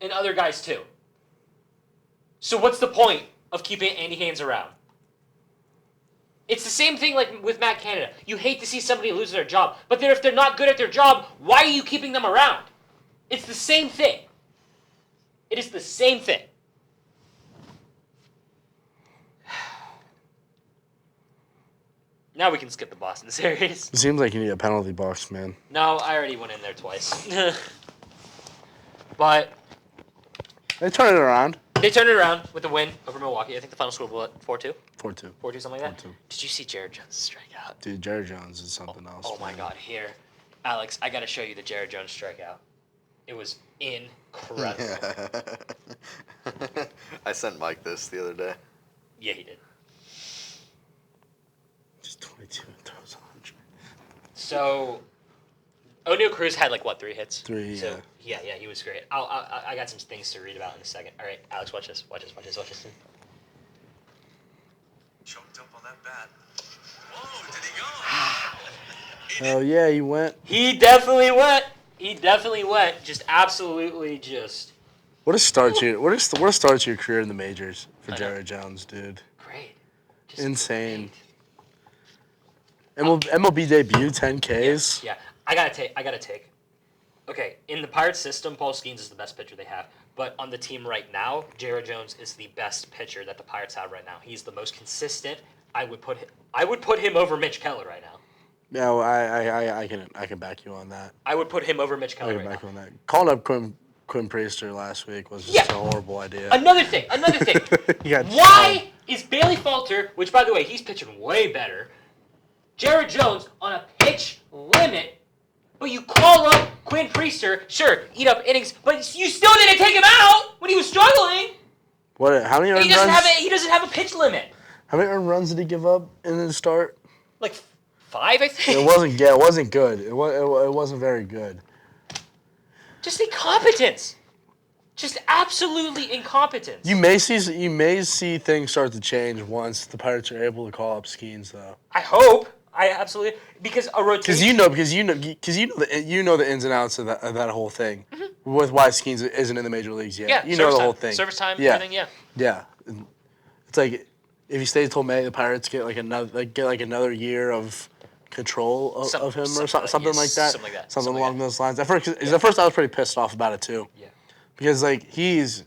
Speaker 1: And other guys too. So what's the point of keeping Andy Haynes around? It's the same thing like with Matt Canada. You hate to see somebody lose their job, but if they're not good at their job, why are you keeping them around? It's the same thing. It is the same thing. Now we can skip the Boston series.
Speaker 2: It seems like you need a penalty box, man.
Speaker 1: No, I already went in there twice. But
Speaker 2: They turn it around.
Speaker 1: they turned it around with a win over Milwaukee. I think the final score was what, 4-2?
Speaker 2: 4-2.
Speaker 1: 4-2, something like that?
Speaker 2: 4-2.
Speaker 1: Did you see Jared Jones' strikeout?
Speaker 2: Dude, Jared Jones is something else.
Speaker 1: Oh my
Speaker 2: man.
Speaker 1: God, here. Alex, I got to show you the Jared Jones strikeout. It was incredible.
Speaker 4: I sent Mike this the other day.
Speaker 1: Yeah, he did.
Speaker 2: Just 22 and throws 100.
Speaker 1: So, Oneil Cruz had 3 hits?
Speaker 2: 3,
Speaker 1: So, yeah, he was great. I got some things to read about in a second. All right, Alex, watch this.
Speaker 7: Choked up on that bat. Whoa, did he go?
Speaker 2: Oh yeah, he went.
Speaker 1: He definitely went. Just absolutely just
Speaker 2: What a start to your career in the majors for
Speaker 1: I know.
Speaker 2: Jared Jones, dude.
Speaker 1: great. Just
Speaker 2: Insane.
Speaker 1: great.
Speaker 2: MLB debut, 10 Ks.
Speaker 1: Yeah, I gotta take. Okay, in the Pirates system, Paul Skeens is the best pitcher they have. But on the team right now, Jared Jones is the best pitcher that the Pirates have right now. He's the most consistent. I would put him over Mitch Keller right now.
Speaker 2: No, I can back you on that.
Speaker 1: I would put him over Mitch
Speaker 2: I
Speaker 1: Keller
Speaker 2: can
Speaker 1: right
Speaker 2: back you
Speaker 1: now.
Speaker 2: on that. Calling up Quinn Priester last week was just
Speaker 1: Yeah.
Speaker 2: a horrible idea.
Speaker 1: Another thing.
Speaker 2: He got
Speaker 1: Why
Speaker 6: is Bailey Falter, which, by the way, he's pitching way better, Jared Jones on a pitch limit, but you call up Quinn Priester, sure, eat up innings, but you still didn't take him out when he was struggling.
Speaker 2: What? How many earned
Speaker 6: He doesn't
Speaker 2: runs?
Speaker 6: he doesn't have a pitch limit.
Speaker 2: How many earned runs did he give up in the start?
Speaker 6: Like 5, I think.
Speaker 2: It wasn't. Yeah, it wasn't good. It wasn't very good.
Speaker 6: Just incompetence. Just absolutely incompetence.
Speaker 2: You may see things start to change once the Pirates are able to call up Skeens, though.
Speaker 6: I hope. I absolutely, because a rotation.
Speaker 2: Because you know the ins and outs of that whole thing, with why Skeens isn't in the major leagues yet.
Speaker 6: Yeah,
Speaker 2: you know the whole thing.
Speaker 6: Service time,
Speaker 2: Yeah.
Speaker 6: everything. Yeah.
Speaker 2: Yeah, it's like if he stays till May, the Pirates get another year of control of him or something like that. Something along those lines. At first I was pretty pissed off about it too.
Speaker 6: Yeah.
Speaker 2: Because Skeens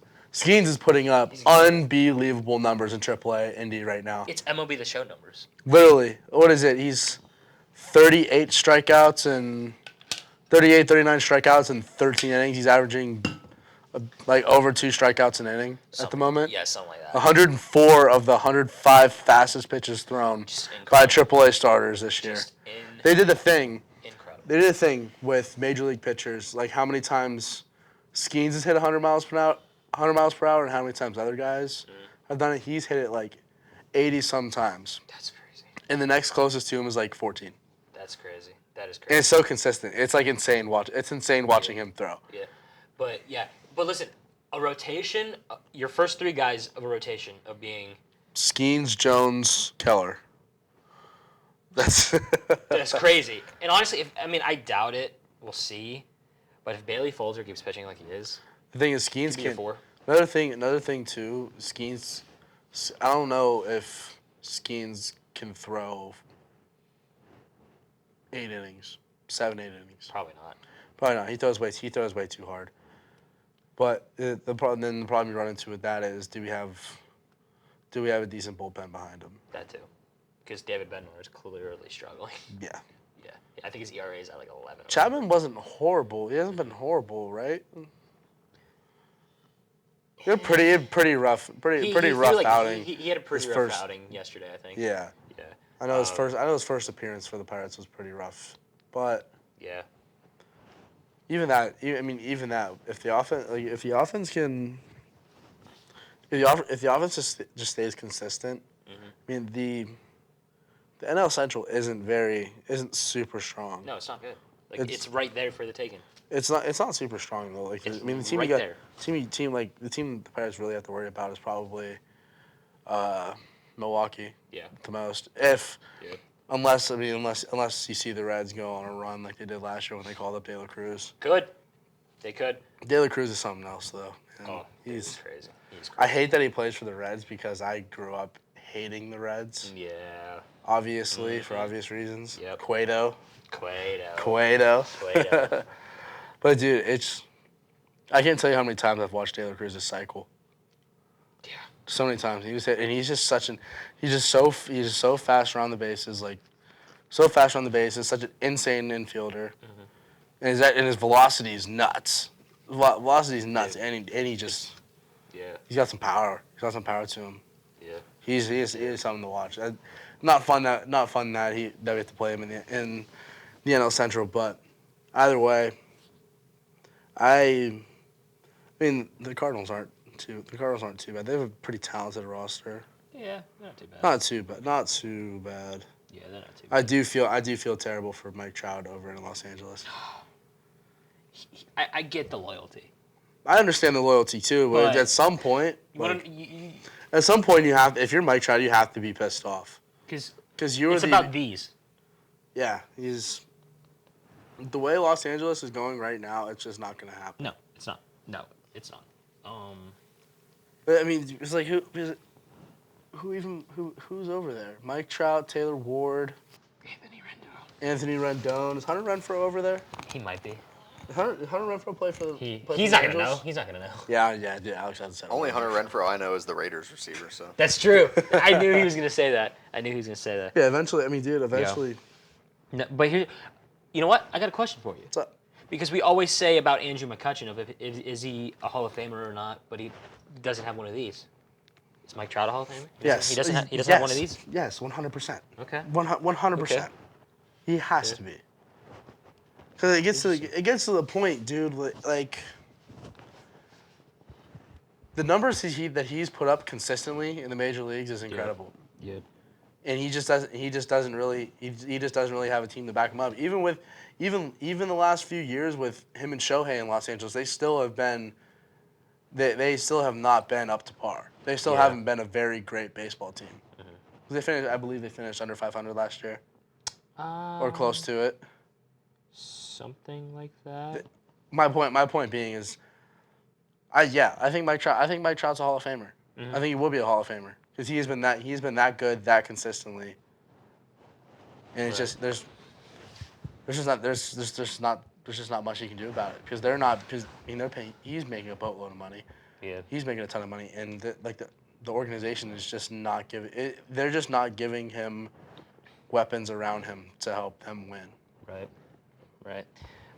Speaker 2: is putting up unbelievable numbers in AAA Indy right now.
Speaker 6: It's MLB The Show numbers.
Speaker 2: Literally, what is it? He's 39 strikeouts in 13 innings. He's averaging like over 2 strikeouts an inning at the moment.
Speaker 6: Yeah, something like that.
Speaker 2: 104 of the 105 fastest pitches thrown by AAA starters this year. They did the thing.
Speaker 6: Incredible.
Speaker 2: They did a thing with major league pitchers, like how many times Skeens has hit 100 miles per hour, and how many times other guys have done it. He's hit it like 80 some times.
Speaker 6: That's crazy.
Speaker 2: And the next closest to him is like 14.
Speaker 6: That's crazy. That is
Speaker 2: And
Speaker 6: crazy.
Speaker 2: it's so consistent. It's like insane. It's insane watching him throw.
Speaker 6: Yeah. But listen, a rotation, your first 3 guys of a rotation of being...
Speaker 2: Skeens, Jones, Keller. That's
Speaker 6: crazy. And honestly, I doubt it. We'll see. But if Bailey Falter keeps pitching like he is...
Speaker 2: The thing is, Skeens
Speaker 6: Give me a
Speaker 2: can.
Speaker 6: 4.
Speaker 2: Another thing too. Skeens. I don't know if Skeens can throw 8 innings, 7, 8 innings.
Speaker 6: Probably not.
Speaker 2: Probably not. He throws way too hard. But the problem you run into with that is, do we have a decent bullpen behind him?
Speaker 6: That too. Because David Bednar is clearly struggling.
Speaker 2: Yeah.
Speaker 6: Yeah. I think his ERA is at like 11.
Speaker 2: Chapman wasn't horrible. He hasn't been horrible, right? He had pretty rough outing.
Speaker 6: He had a pretty
Speaker 2: His
Speaker 6: rough
Speaker 2: first-
Speaker 6: outing yesterday, I think.
Speaker 2: Yeah.
Speaker 6: Yeah.
Speaker 2: I know his first appearance for the Pirates was pretty rough, but
Speaker 6: Yeah.
Speaker 2: even that, if the offense just stays consistent, I mean the NL Central isn't super strong.
Speaker 6: No, it's not good. Like it's right there for the taking.
Speaker 2: It's not super strong though. Like
Speaker 6: It's
Speaker 2: the team
Speaker 6: right
Speaker 2: you got,
Speaker 6: there.
Speaker 2: the team the Pirates really have to worry about is probably Milwaukee.
Speaker 6: Yeah.
Speaker 2: The most. Unless you see the Reds go on a run like they did last year when they called up De La Cruz.
Speaker 6: Good. They could.
Speaker 2: De La Cruz is something else though. And
Speaker 6: Oh,
Speaker 2: he's
Speaker 6: crazy.
Speaker 2: I hate that he plays for the Reds because I grew up hating the Reds.
Speaker 6: Yeah.
Speaker 2: Obviously, for obvious reasons.
Speaker 6: Yep.
Speaker 2: Cueto.
Speaker 6: Cueto.
Speaker 2: But dude, I can't tell you how many times I've watched De La Cruz's cycle.
Speaker 6: Yeah.
Speaker 2: So many times he's just so fast around the bases, such an insane infielder, and his velocity is nuts. And he just he's got some power. He's got some power to him.
Speaker 6: Yeah.
Speaker 2: He is something to watch. Not fun that we have to play him in the NL Central, but either way, I mean the Cardinals aren't too bad. They have a pretty talented roster.
Speaker 6: Yeah, not too bad.
Speaker 2: Not too bad.
Speaker 6: Yeah, they're not too bad.
Speaker 2: I do feel terrible for Mike Trout over in Los Angeles.
Speaker 6: I get the loyalty.
Speaker 2: I understand the loyalty too, but at some point, if you're Mike Trout, you have to be pissed off.
Speaker 6: Because
Speaker 2: it's
Speaker 6: about these.
Speaker 2: Yeah, the way Los Angeles is going right now, it's just not going to happen.
Speaker 6: No, it's not. No, it's not.
Speaker 2: I mean, it's like who's over there? Mike Trout, Taylor Ward, Anthony Rendon. Is Hunter Renfroe over there?
Speaker 6: He might be.
Speaker 2: Hunter Renfroe play for the?
Speaker 6: He's not gonna know. He's not gonna know.
Speaker 2: Yeah. Alex hasn't said.
Speaker 4: Only Hunter Renfroe I know is the Raiders receiver. So
Speaker 6: That's true. I knew he was gonna say that.
Speaker 2: Yeah, eventually. I mean, dude, eventually.
Speaker 6: No, but here, you know what? I got a question for you.
Speaker 2: What's up?
Speaker 6: Because we always say about Andrew McCutchen is he a Hall of Famer or not, but he doesn't have one of these. Is Mike Trout a Hall of Famer?
Speaker 2: Yes.
Speaker 6: He doesn't have one of these?
Speaker 2: Yes, 100%.
Speaker 6: Okay.
Speaker 2: 100%.
Speaker 6: Okay.
Speaker 2: He has to be. Because it gets to the point, dude. Like the numbers that he's put up consistently in the major leagues is incredible.
Speaker 6: Yeah.
Speaker 2: And he just doesn't really have a team to back him up. Even the last few years with him and Shohei in Los Angeles, they still have not been up to par. They still haven't been a very great baseball team. Mm-hmm. I believe they finished under 500 last year, or close to it.
Speaker 6: Something like that.
Speaker 2: My point being is, I think Mike Trout's a Hall of Famer. Mm-hmm. I think he will be a Hall of Famer because he's been that good that consistently. And it's just there's just not much he can do about it because they're paying. He's making a boatload of money.
Speaker 6: Yeah.
Speaker 2: He's making a ton of money, and the organization is just not giving. They're just not giving him weapons around him to help him win.
Speaker 6: Right.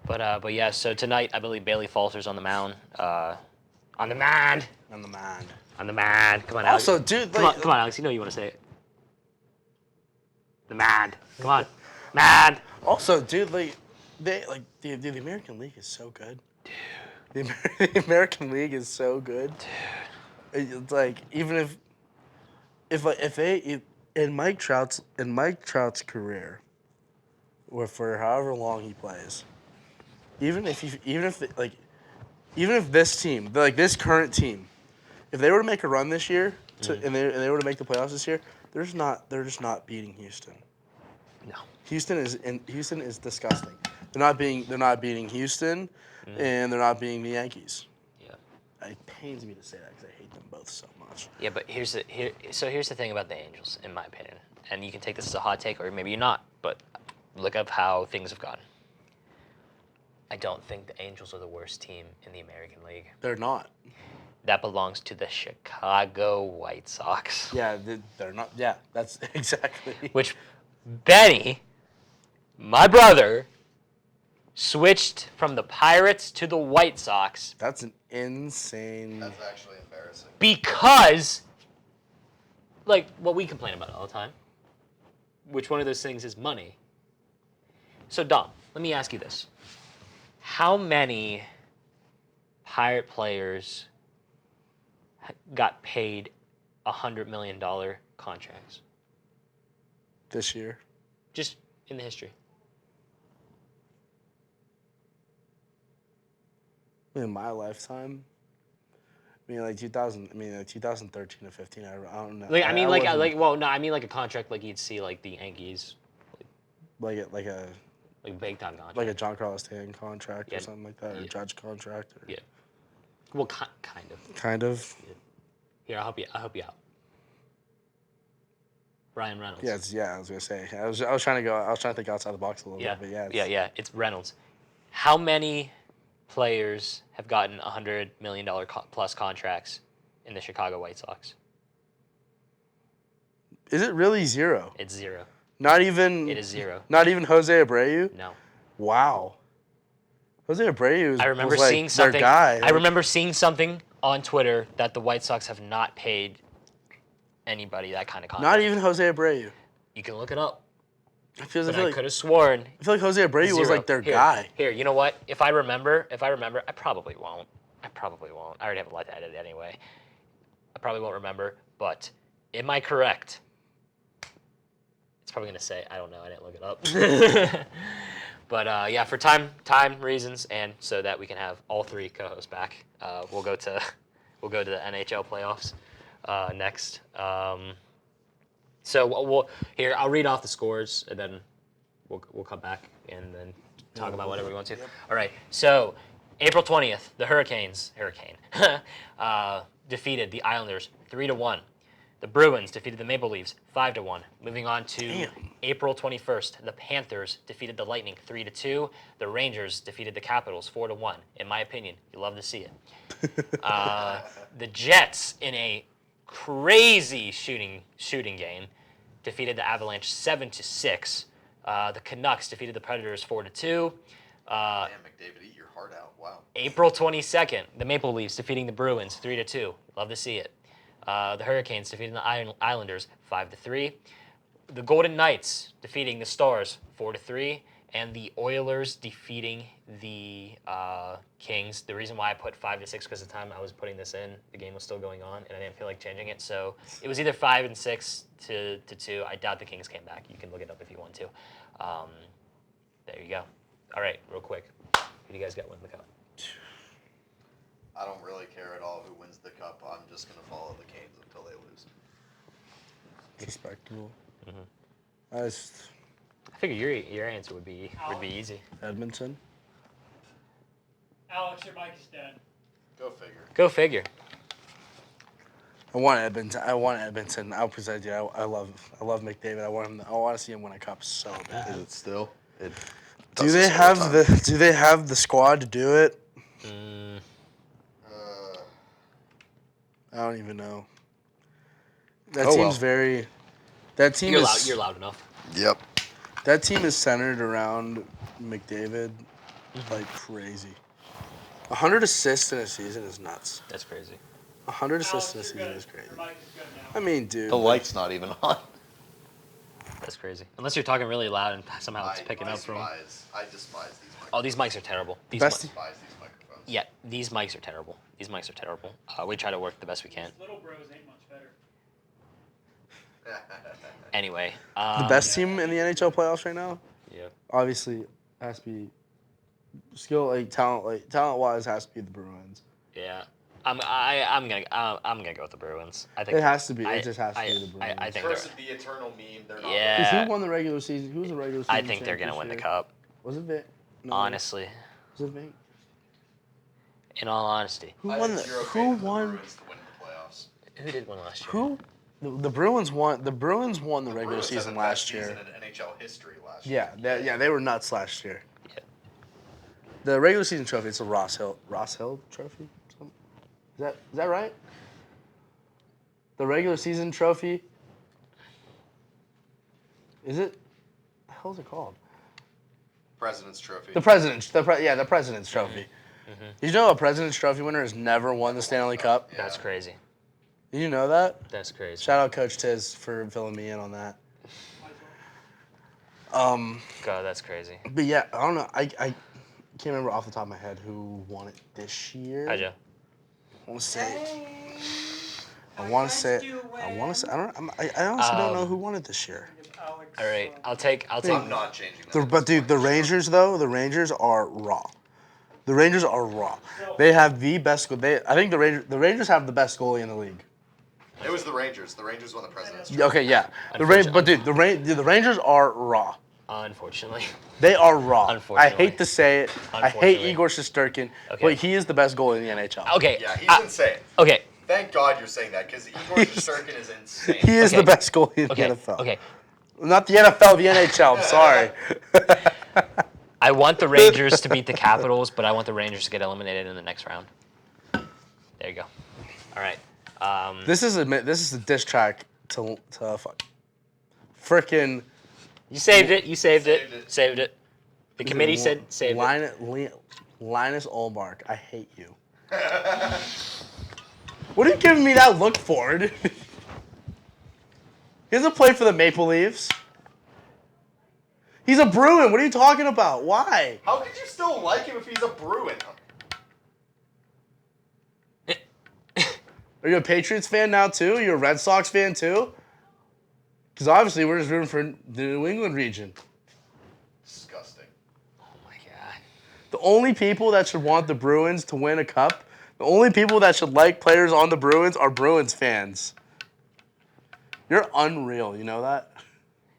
Speaker 6: But yeah. So tonight, I believe Bailey Falter's on the mound. On the mound. Come on, Alex.
Speaker 2: Also, dude,
Speaker 6: come on, Alex. You know you want to say it. The mound. Come on, man.
Speaker 2: Also, dude, the American League is so good. Dude. The American League is so good. Dude. It's like even if in Mike Trout's career, or for however long he plays, even if this team, like this current team, if they were to make a run this year and they were to make the playoffs this year, they're just not beating Houston.
Speaker 6: No.
Speaker 2: Houston is disgusting. They're not beating Houston, and they're not beating the Yankees. Yeah. It pains me to say that because I hate them both so much.
Speaker 6: Yeah, but here's the thing about the Angels, in my opinion, and you can take this as a hot take or maybe you're not, but look at how things have gone. I don't think the Angels are the worst team in the American League.
Speaker 2: They're not.
Speaker 6: That belongs to the Chicago White Sox.
Speaker 2: Yeah, they're not. Yeah, that's exactly.
Speaker 6: Which Benny, my brother, switched from the Pirates to the White Sox.
Speaker 2: That's an insane.
Speaker 4: That's actually embarrassing.
Speaker 6: Because, like, what we complain about all the time, which one of those things is money. So, Dom, let me ask you this. How many Pirate players got paid $100 million contracts?
Speaker 2: This year?
Speaker 6: Just in the history.
Speaker 2: In my lifetime? I mean, like 2013 to 15. I don't know.
Speaker 6: Like, I mean, I mean, like a contract like you'd see, like the Yankees.
Speaker 2: Like a
Speaker 6: big time contract.
Speaker 2: Like a John Carlos Stanton contract or something like that, or a Judge contract. Or...
Speaker 6: Yeah. Well, kind of.
Speaker 2: Kind of.
Speaker 6: Yeah. Here, I'll help you out. Ryan Reynolds.
Speaker 2: Yeah, I was gonna say. I was trying to think outside the box a little bit, but yeah.
Speaker 6: Yeah. It's Reynolds. How many players have gotten $100 million plus contracts in the Chicago White Sox?
Speaker 2: Is it really zero?
Speaker 6: It's zero.
Speaker 2: Not even.
Speaker 6: It is zero.
Speaker 2: Not even Jose Abreu?
Speaker 6: No.
Speaker 2: Wow. Jose Abreu was
Speaker 6: seeing something.
Speaker 2: Their guy.
Speaker 6: I remember seeing something on Twitter that the White Sox have not paid anybody that kind of contract.
Speaker 2: Not even Jose Abreu.
Speaker 6: You can look it up.
Speaker 2: I could have
Speaker 6: sworn.
Speaker 2: I feel like Jose Abreu was like their guy.
Speaker 6: Here, you know what? If I remember, I probably won't. I already have a lot to edit anyway. I probably won't remember, but am I correct? It's probably going to say, I don't know, I didn't look it up. But yeah, for time reasons, and so that we can have all three co-hosts back, we'll go to the NHL playoffs next. So here I'll read off the scores, and then we'll come back and then talk about whatever we want to. Yep. All right. So April 20th, the Hurricane defeated the Islanders 3-1. The Bruins defeated the Maple Leafs 5-1. Moving on to April 21st, the Panthers defeated the Lightning 3-2. The Rangers defeated the Capitals 4-1. In my opinion, you love to see it. The Jets, in a crazy shooting game, defeated the Avalanche 7-6. The Canucks defeated the Predators 4-2.
Speaker 4: Damn, McDavid, eat your heart out. Wow.
Speaker 6: April 22nd, the Maple Leafs defeating the Bruins 3-2. Love to see it.
Speaker 1: The Hurricanes defeating the Islanders 5-3. The Golden Knights defeating the Stars 4-3. And the Oilers defeating the Kings. The reason why I put 5-6 because the time I was putting this in, the game was still going on, and I didn't feel like changing it. So it was either 5-6 to 2. I doubt the Kings came back. You can look it up if you want to. There you go. All right, real quick. Who do you guys got winning the cup?
Speaker 4: I don't really care at all who wins the cup. I'm just going to follow the Canes until they lose.
Speaker 2: Respectable.
Speaker 1: Mm-hmm.
Speaker 2: I
Speaker 1: I figure your answer would be easy.
Speaker 2: Edmonton.
Speaker 6: Alex, your mic is dead.
Speaker 4: Go figure.
Speaker 1: Go figure.
Speaker 2: I want Edmonton. I'll present you. I love McDavid. I want to see him win a cup so bad.
Speaker 4: Is it still?
Speaker 2: Do they have the squad to do it? I don't even know. That team's very. That team is.
Speaker 1: You're loud enough.
Speaker 4: Yep.
Speaker 2: That team is centered around McDavid like crazy. 100 assists in a season is nuts.
Speaker 1: That's crazy.
Speaker 2: 100 assists in a season is crazy.
Speaker 6: Your mic is good now.
Speaker 2: I mean, dude.
Speaker 4: The light's not even on.
Speaker 1: That's crazy. Unless you're talking really loud and somehow it's picking up from.
Speaker 4: I despise these microphones.
Speaker 1: Oh, these mics are terrible.
Speaker 4: I despise these microphones.
Speaker 1: Yeah, these mics are terrible. These mics are terrible. We try to work the best we can.
Speaker 6: Little bros ain't much better.
Speaker 1: Anyway.
Speaker 2: The best team in the NHL playoffs right now,
Speaker 1: Yeah.
Speaker 2: obviously, has to be talent wise has to be the Bruins.
Speaker 1: Yeah. I'm gonna go with the Bruins. I think
Speaker 2: It has to be. It just has to be the Bruins.
Speaker 1: I think
Speaker 4: Versus the eternal meme. They're not.
Speaker 1: Yeah.
Speaker 2: 'Cause who won the regular season? Who was the regular season?
Speaker 1: I think they're gonna
Speaker 2: champ
Speaker 1: win the
Speaker 2: this
Speaker 1: cup.
Speaker 2: year? Was it Vic? No,
Speaker 1: Honestly,
Speaker 2: Was it Vic?
Speaker 1: in all honesty,
Speaker 2: Who
Speaker 4: I
Speaker 2: won
Speaker 4: have
Speaker 2: the?
Speaker 4: zero faith
Speaker 2: Who
Speaker 4: in the
Speaker 2: won?
Speaker 4: Bruins to win the playoffs.
Speaker 1: who did win last year?
Speaker 2: Who? The Bruins won. The Bruins won the regular
Speaker 4: Bruins had
Speaker 2: season
Speaker 4: the
Speaker 2: last
Speaker 4: best
Speaker 2: year.
Speaker 4: season in NHL history last year.
Speaker 2: Yeah, they were nuts last year.
Speaker 1: Yeah.
Speaker 2: The regular season trophy, it's a Ross Hill trophy. Is that right? The regular season trophy. Is it? The hell is it called?
Speaker 4: President's Trophy.
Speaker 2: The President's Trophy. Did you know a President's Trophy winner has never won the Stanley Cup?
Speaker 4: Yeah.
Speaker 1: That's crazy.
Speaker 2: Did you know that?
Speaker 1: That's crazy.
Speaker 2: Shout out Coach Tiz for filling me in on that.
Speaker 1: God, that's crazy.
Speaker 2: But yeah, I don't know. I can't remember off the top of my head who won it this year.
Speaker 1: Hi, Joe.
Speaker 2: I want to say. I honestly don't know who won it this year.
Speaker 1: All right, I'll take.
Speaker 4: I'm not changing that.
Speaker 2: But dude, the Rangers are raw. The Rangers are raw. They have the best. I think the Rangers have the best goalie in the league.
Speaker 4: It was the Rangers. The Rangers won the President's
Speaker 2: Yeah, okay, yeah. The Rangers are raw.
Speaker 1: Unfortunately.
Speaker 2: They are raw. I
Speaker 1: Unfortunately.
Speaker 2: hate to say it. I hate
Speaker 1: Unfortunately.
Speaker 2: Igor Shesterkin,
Speaker 1: Okay.
Speaker 2: but he is the best goalie in the NHL.
Speaker 1: Okay.
Speaker 4: Yeah, he's insane.
Speaker 1: Okay.
Speaker 4: Thank God you're saying that because Igor Shesterkin is insane.
Speaker 2: He is
Speaker 1: Okay.
Speaker 2: the best goalie in
Speaker 1: Okay.
Speaker 2: the NFL.
Speaker 1: Okay.
Speaker 2: Not the NFL, the NHL. I'm sorry.
Speaker 1: I want the Rangers to beat the Capitals, but I want the Rangers to get eliminated in the next round. There you go. All right.
Speaker 2: This is a diss track to frickin'
Speaker 1: You saved it. You saved it.
Speaker 4: Saved it.
Speaker 1: Saved it. The committee said saved it.
Speaker 2: Linus Ullmark. I hate you. What are you giving me that look for? He doesn't play for the Maple Leafs. He's a Bruin. What are you talking about? Why?
Speaker 4: How could you still like him if he's a Bruin?
Speaker 2: Are you a Patriots fan now too? Are you a Red Sox fan too? Because obviously we're just rooting for the New England region.
Speaker 4: Disgusting.
Speaker 1: Oh my God.
Speaker 2: The only people that should want the Bruins to win a cup, the only people that should like players on the Bruins are Bruins fans. You're unreal, you know that?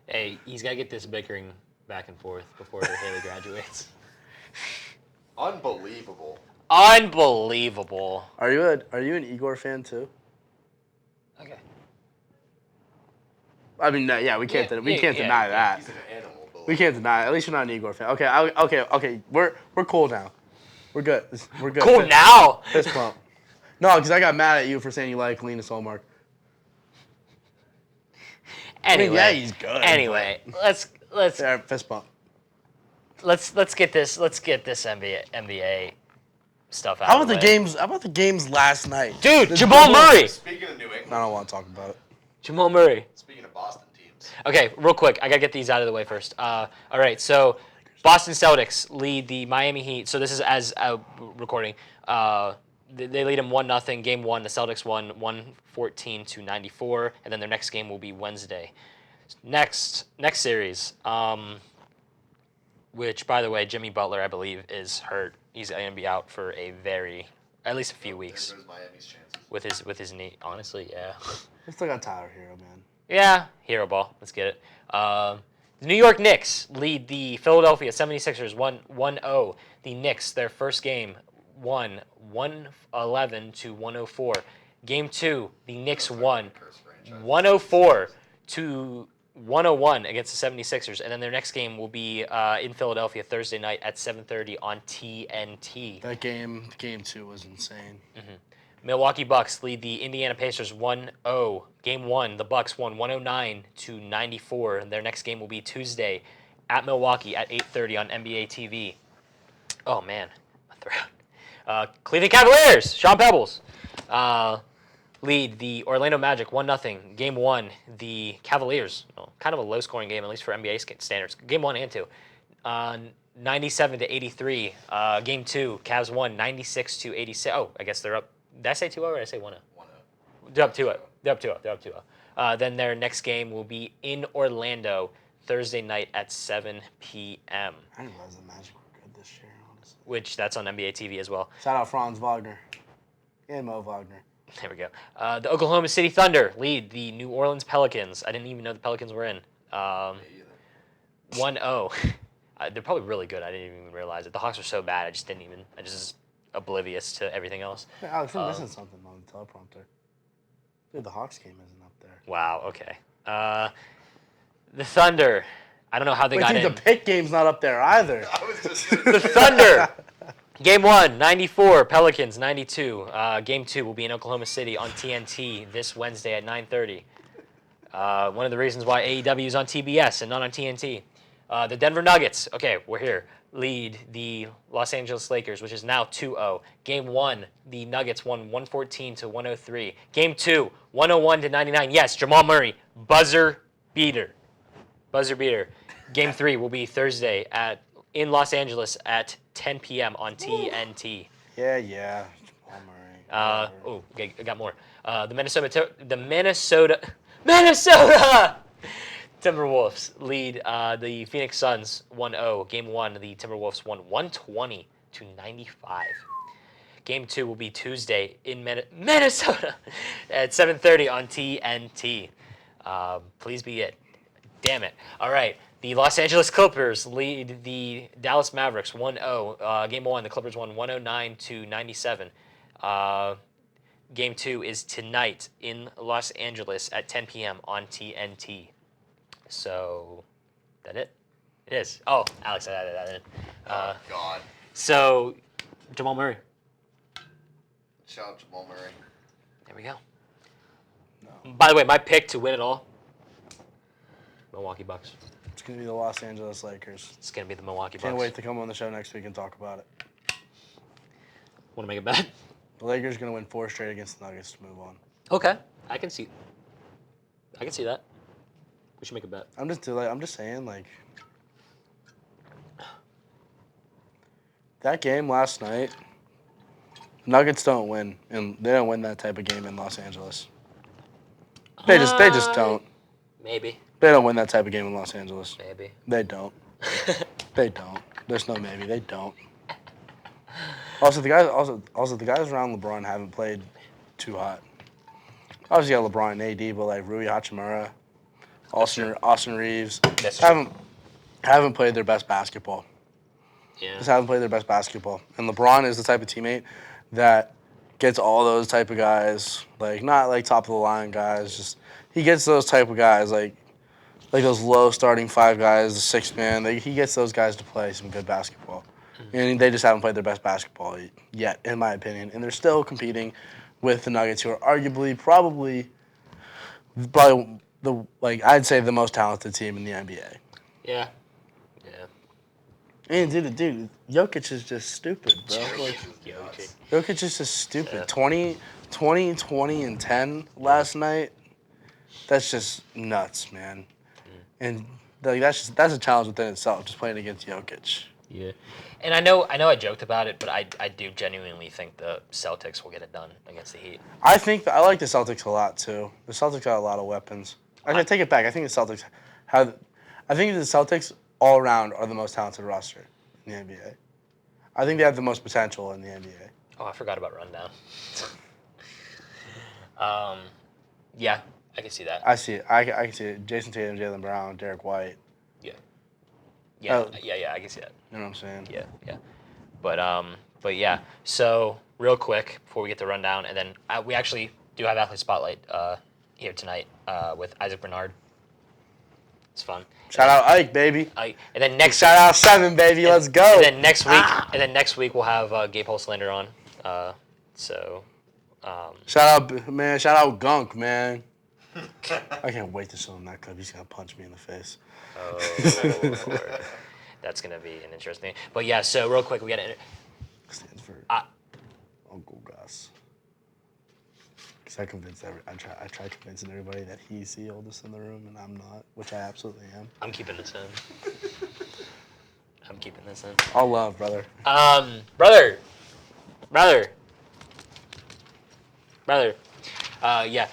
Speaker 1: Hey, he's got to get this bickering back and forth before Hayley graduates.
Speaker 4: Unbelievable.
Speaker 1: Unbelievable.
Speaker 2: Are you an Igor fan too?
Speaker 1: Okay.
Speaker 2: I mean, yeah, we can't deny
Speaker 1: yeah.
Speaker 2: that.
Speaker 4: He's an animal. But
Speaker 2: We can't deny it. At least you're not an Igor fan. Okay, okay. We're cool now. We're good. We're good.
Speaker 1: Cool now.
Speaker 2: Fist bump. No, because I got mad at you for saying you like Linus Ullmark.
Speaker 1: Anyway.
Speaker 2: yeah, he's good,
Speaker 1: Anyway, let's
Speaker 2: There, fist bump.
Speaker 1: get this NBA stuff out
Speaker 2: How
Speaker 1: of
Speaker 2: about
Speaker 1: the way.
Speaker 2: How about the games last night?
Speaker 1: Dude,
Speaker 2: The
Speaker 1: Jamal
Speaker 2: double-
Speaker 1: Murray.
Speaker 4: Speaking of New
Speaker 2: I
Speaker 4: England,
Speaker 2: don't want to talk about it.
Speaker 1: Jamal Murray.
Speaker 4: speaking of Boston teams,
Speaker 1: Okay, real quick. I got to get these out of the way first. All right, so Boston Celtics lead the Miami Heat. So this is as recording. They lead them 1-0. Game 1, the Celtics won 114-94, and then their next game will be Wednesday. Next series, which, by the way, Jimmy Butler, I believe, is hurt. He's going to be out for at least a few weeks
Speaker 4: there goes Miami's chances.
Speaker 1: with his knee. Honestly, yeah.
Speaker 2: We still got Tyler Hero, man.
Speaker 1: Yeah, hero ball. Let's get it. The New York Knicks lead the Philadelphia 76ers 1-0. The Knicks, their first game, won 111-104. Game 2, the Knicks won 104-101 against the 76ers. And then their next game will be in Philadelphia Thursday night at 7:30 on TNT.
Speaker 2: That game 2 was insane.
Speaker 1: Milwaukee Bucks lead the Indiana Pacers 1-0. Game 1, the Bucks won 109-94. And their next game will be Tuesday at Milwaukee at 8:30 on NBA TV. Oh, man. My throat. Cleveland Cavaliers, Sean Pebbles, lead the Orlando Magic 1-0. Game 1, the Cavaliers, kind of a low-scoring game, at least for NBA standards. Game 1 and 2. 97-83. Game 2, Cavs won 96-86. Oh, I guess they're up. Did I say 2-0 or did I say 1-0?
Speaker 4: 1-0.
Speaker 1: They're up 2-0. They're up 2-0. Then their next game will be in Orlando Thursday night at 7 p.m.
Speaker 2: I didn't realize the Magic were good this year, honestly.
Speaker 1: Which that's on NBA TV as well.
Speaker 2: Shout out Franz Wagner and Mo Wagner.
Speaker 1: There we go. The Oklahoma City Thunder lead the New Orleans Pelicans. I didn't even know the Pelicans were in. 1-0. They're probably really good. I didn't even realize it. The Hawks are so bad. I just was oblivious to everything else.
Speaker 2: Hey, Alex, I'm missing something on the teleprompter. Dude, the Hawks game isn't up there.
Speaker 1: Wow. Okay. The Thunder. I don't know how they got
Speaker 2: dude,
Speaker 1: in.
Speaker 2: the Pitt game's not up there either.
Speaker 4: I was just
Speaker 1: The Thunder. Game 1, 94. Pelicans, 92. Game 2 will be in Oklahoma City on TNT this Wednesday at 9:30. One of the reasons why AEW is on TBS and not on TNT. The Denver Nuggets, okay, we're here, lead the Los Angeles Lakers, which is now 2-0. Game 1, the Nuggets won 114-103. Game 2, 101-99. Yes, Jamal Murray, buzzer beater. Game 3 will be Thursday in Los Angeles at 10 p.m. on TNT.
Speaker 2: Yeah. Jamal Murray.
Speaker 1: Okay, I got more. The Minnesota Timberwolves lead the Phoenix Suns 1-0. Game 1, the Timberwolves won 120-95. Game 2 will be Tuesday in Minnesota at 7:30 on TNT. Please be it. Damn it. All right. The Los Angeles Clippers lead the Dallas Mavericks 1-0. Game 1, the Clippers won 109-97. Game 2 is tonight in Los Angeles at 10 p.m. on TNT. So, that it? It is. Oh, Alex, I added that in.
Speaker 4: oh God.
Speaker 1: So, Jamal Murray.
Speaker 4: Shout out Jamal Murray.
Speaker 1: There we go.
Speaker 2: No.
Speaker 1: By the way, my pick to win it all, Milwaukee Bucks.
Speaker 2: It's going to be the Los Angeles Lakers.
Speaker 1: It's going to be the Milwaukee Bucks.
Speaker 2: Can't wait to come on the show next week and talk about it.
Speaker 1: Want to make a bet?
Speaker 2: The Lakers are going to win 4 straight against the Nuggets to move on.
Speaker 1: Okay. I can see that. We should make a bet.
Speaker 2: I'm just saying, like, that game last night, Nuggets don't win, and they don't win that type of game in Los Angeles. They just don't.
Speaker 1: Maybe.
Speaker 2: They don't win that type of game in Los Angeles.
Speaker 1: Maybe.
Speaker 2: They don't. They don't. There's no maybe. They don't. Also, the guys around LeBron haven't played too hot. Obviously, you got LeBron and AD, but like Rui Hachimura, Austin Reeves haven't played their best basketball.
Speaker 1: Yeah.
Speaker 2: Just haven't played their best basketball. And LeBron is the type of teammate that gets all those type of guys, like not like top of the line guys, just he gets those type of guys like those low starting 5 guys, the 6-man. He gets those guys to play some good basketball. And they just haven't played their best basketball yet, in my opinion. And they're still competing with the Nuggets, who are arguably probably I'd say the most talented team in the NBA.
Speaker 1: Yeah.
Speaker 2: Man, dude, Jokic is just stupid, bro. Like, Jokic is just stupid. 20, and 10 last night. That's just nuts, man. And like that's a challenge within itself, just playing against Jokic.
Speaker 1: Yeah. And I know I joked about it, but I do genuinely think the Celtics will get it done against the Heat.
Speaker 2: I like the Celtics a lot too. The Celtics got a lot of weapons. I take it back. I think the Celtics all around are the most talented roster in the NBA. I think they have the most potential in the NBA.
Speaker 1: Oh, I forgot about Rundown. Yeah, I can see that.
Speaker 2: I see it. I can see it. Jason Tatum, Jaylen Brown, Derek White.
Speaker 1: Yeah, I can see that.
Speaker 2: You know what I'm saying?
Speaker 1: Yeah. But yeah. So real quick before we get to Rundown, and then we actually do have Athlete Spotlight here tonight with Isaac Bernard. It's fun.
Speaker 2: Shout out Ike, baby.
Speaker 1: And then next
Speaker 2: shout out 7, baby. Let's go.
Speaker 1: And then next week we'll have Gabe Holslander on.
Speaker 2: Shout out Gunk, man. I can't wait to show him that clip. He's gonna punch me in the face.
Speaker 1: Oh, Lord. That's gonna be an interesting. But yeah, so real quick, we got to.
Speaker 2: Stands for Uncle Gus. Because I tried convincing everybody that he's the oldest in the room, and I'm not, which I absolutely am.
Speaker 1: I'm keeping this in.
Speaker 2: All love, brother.
Speaker 1: Brother. Yeah.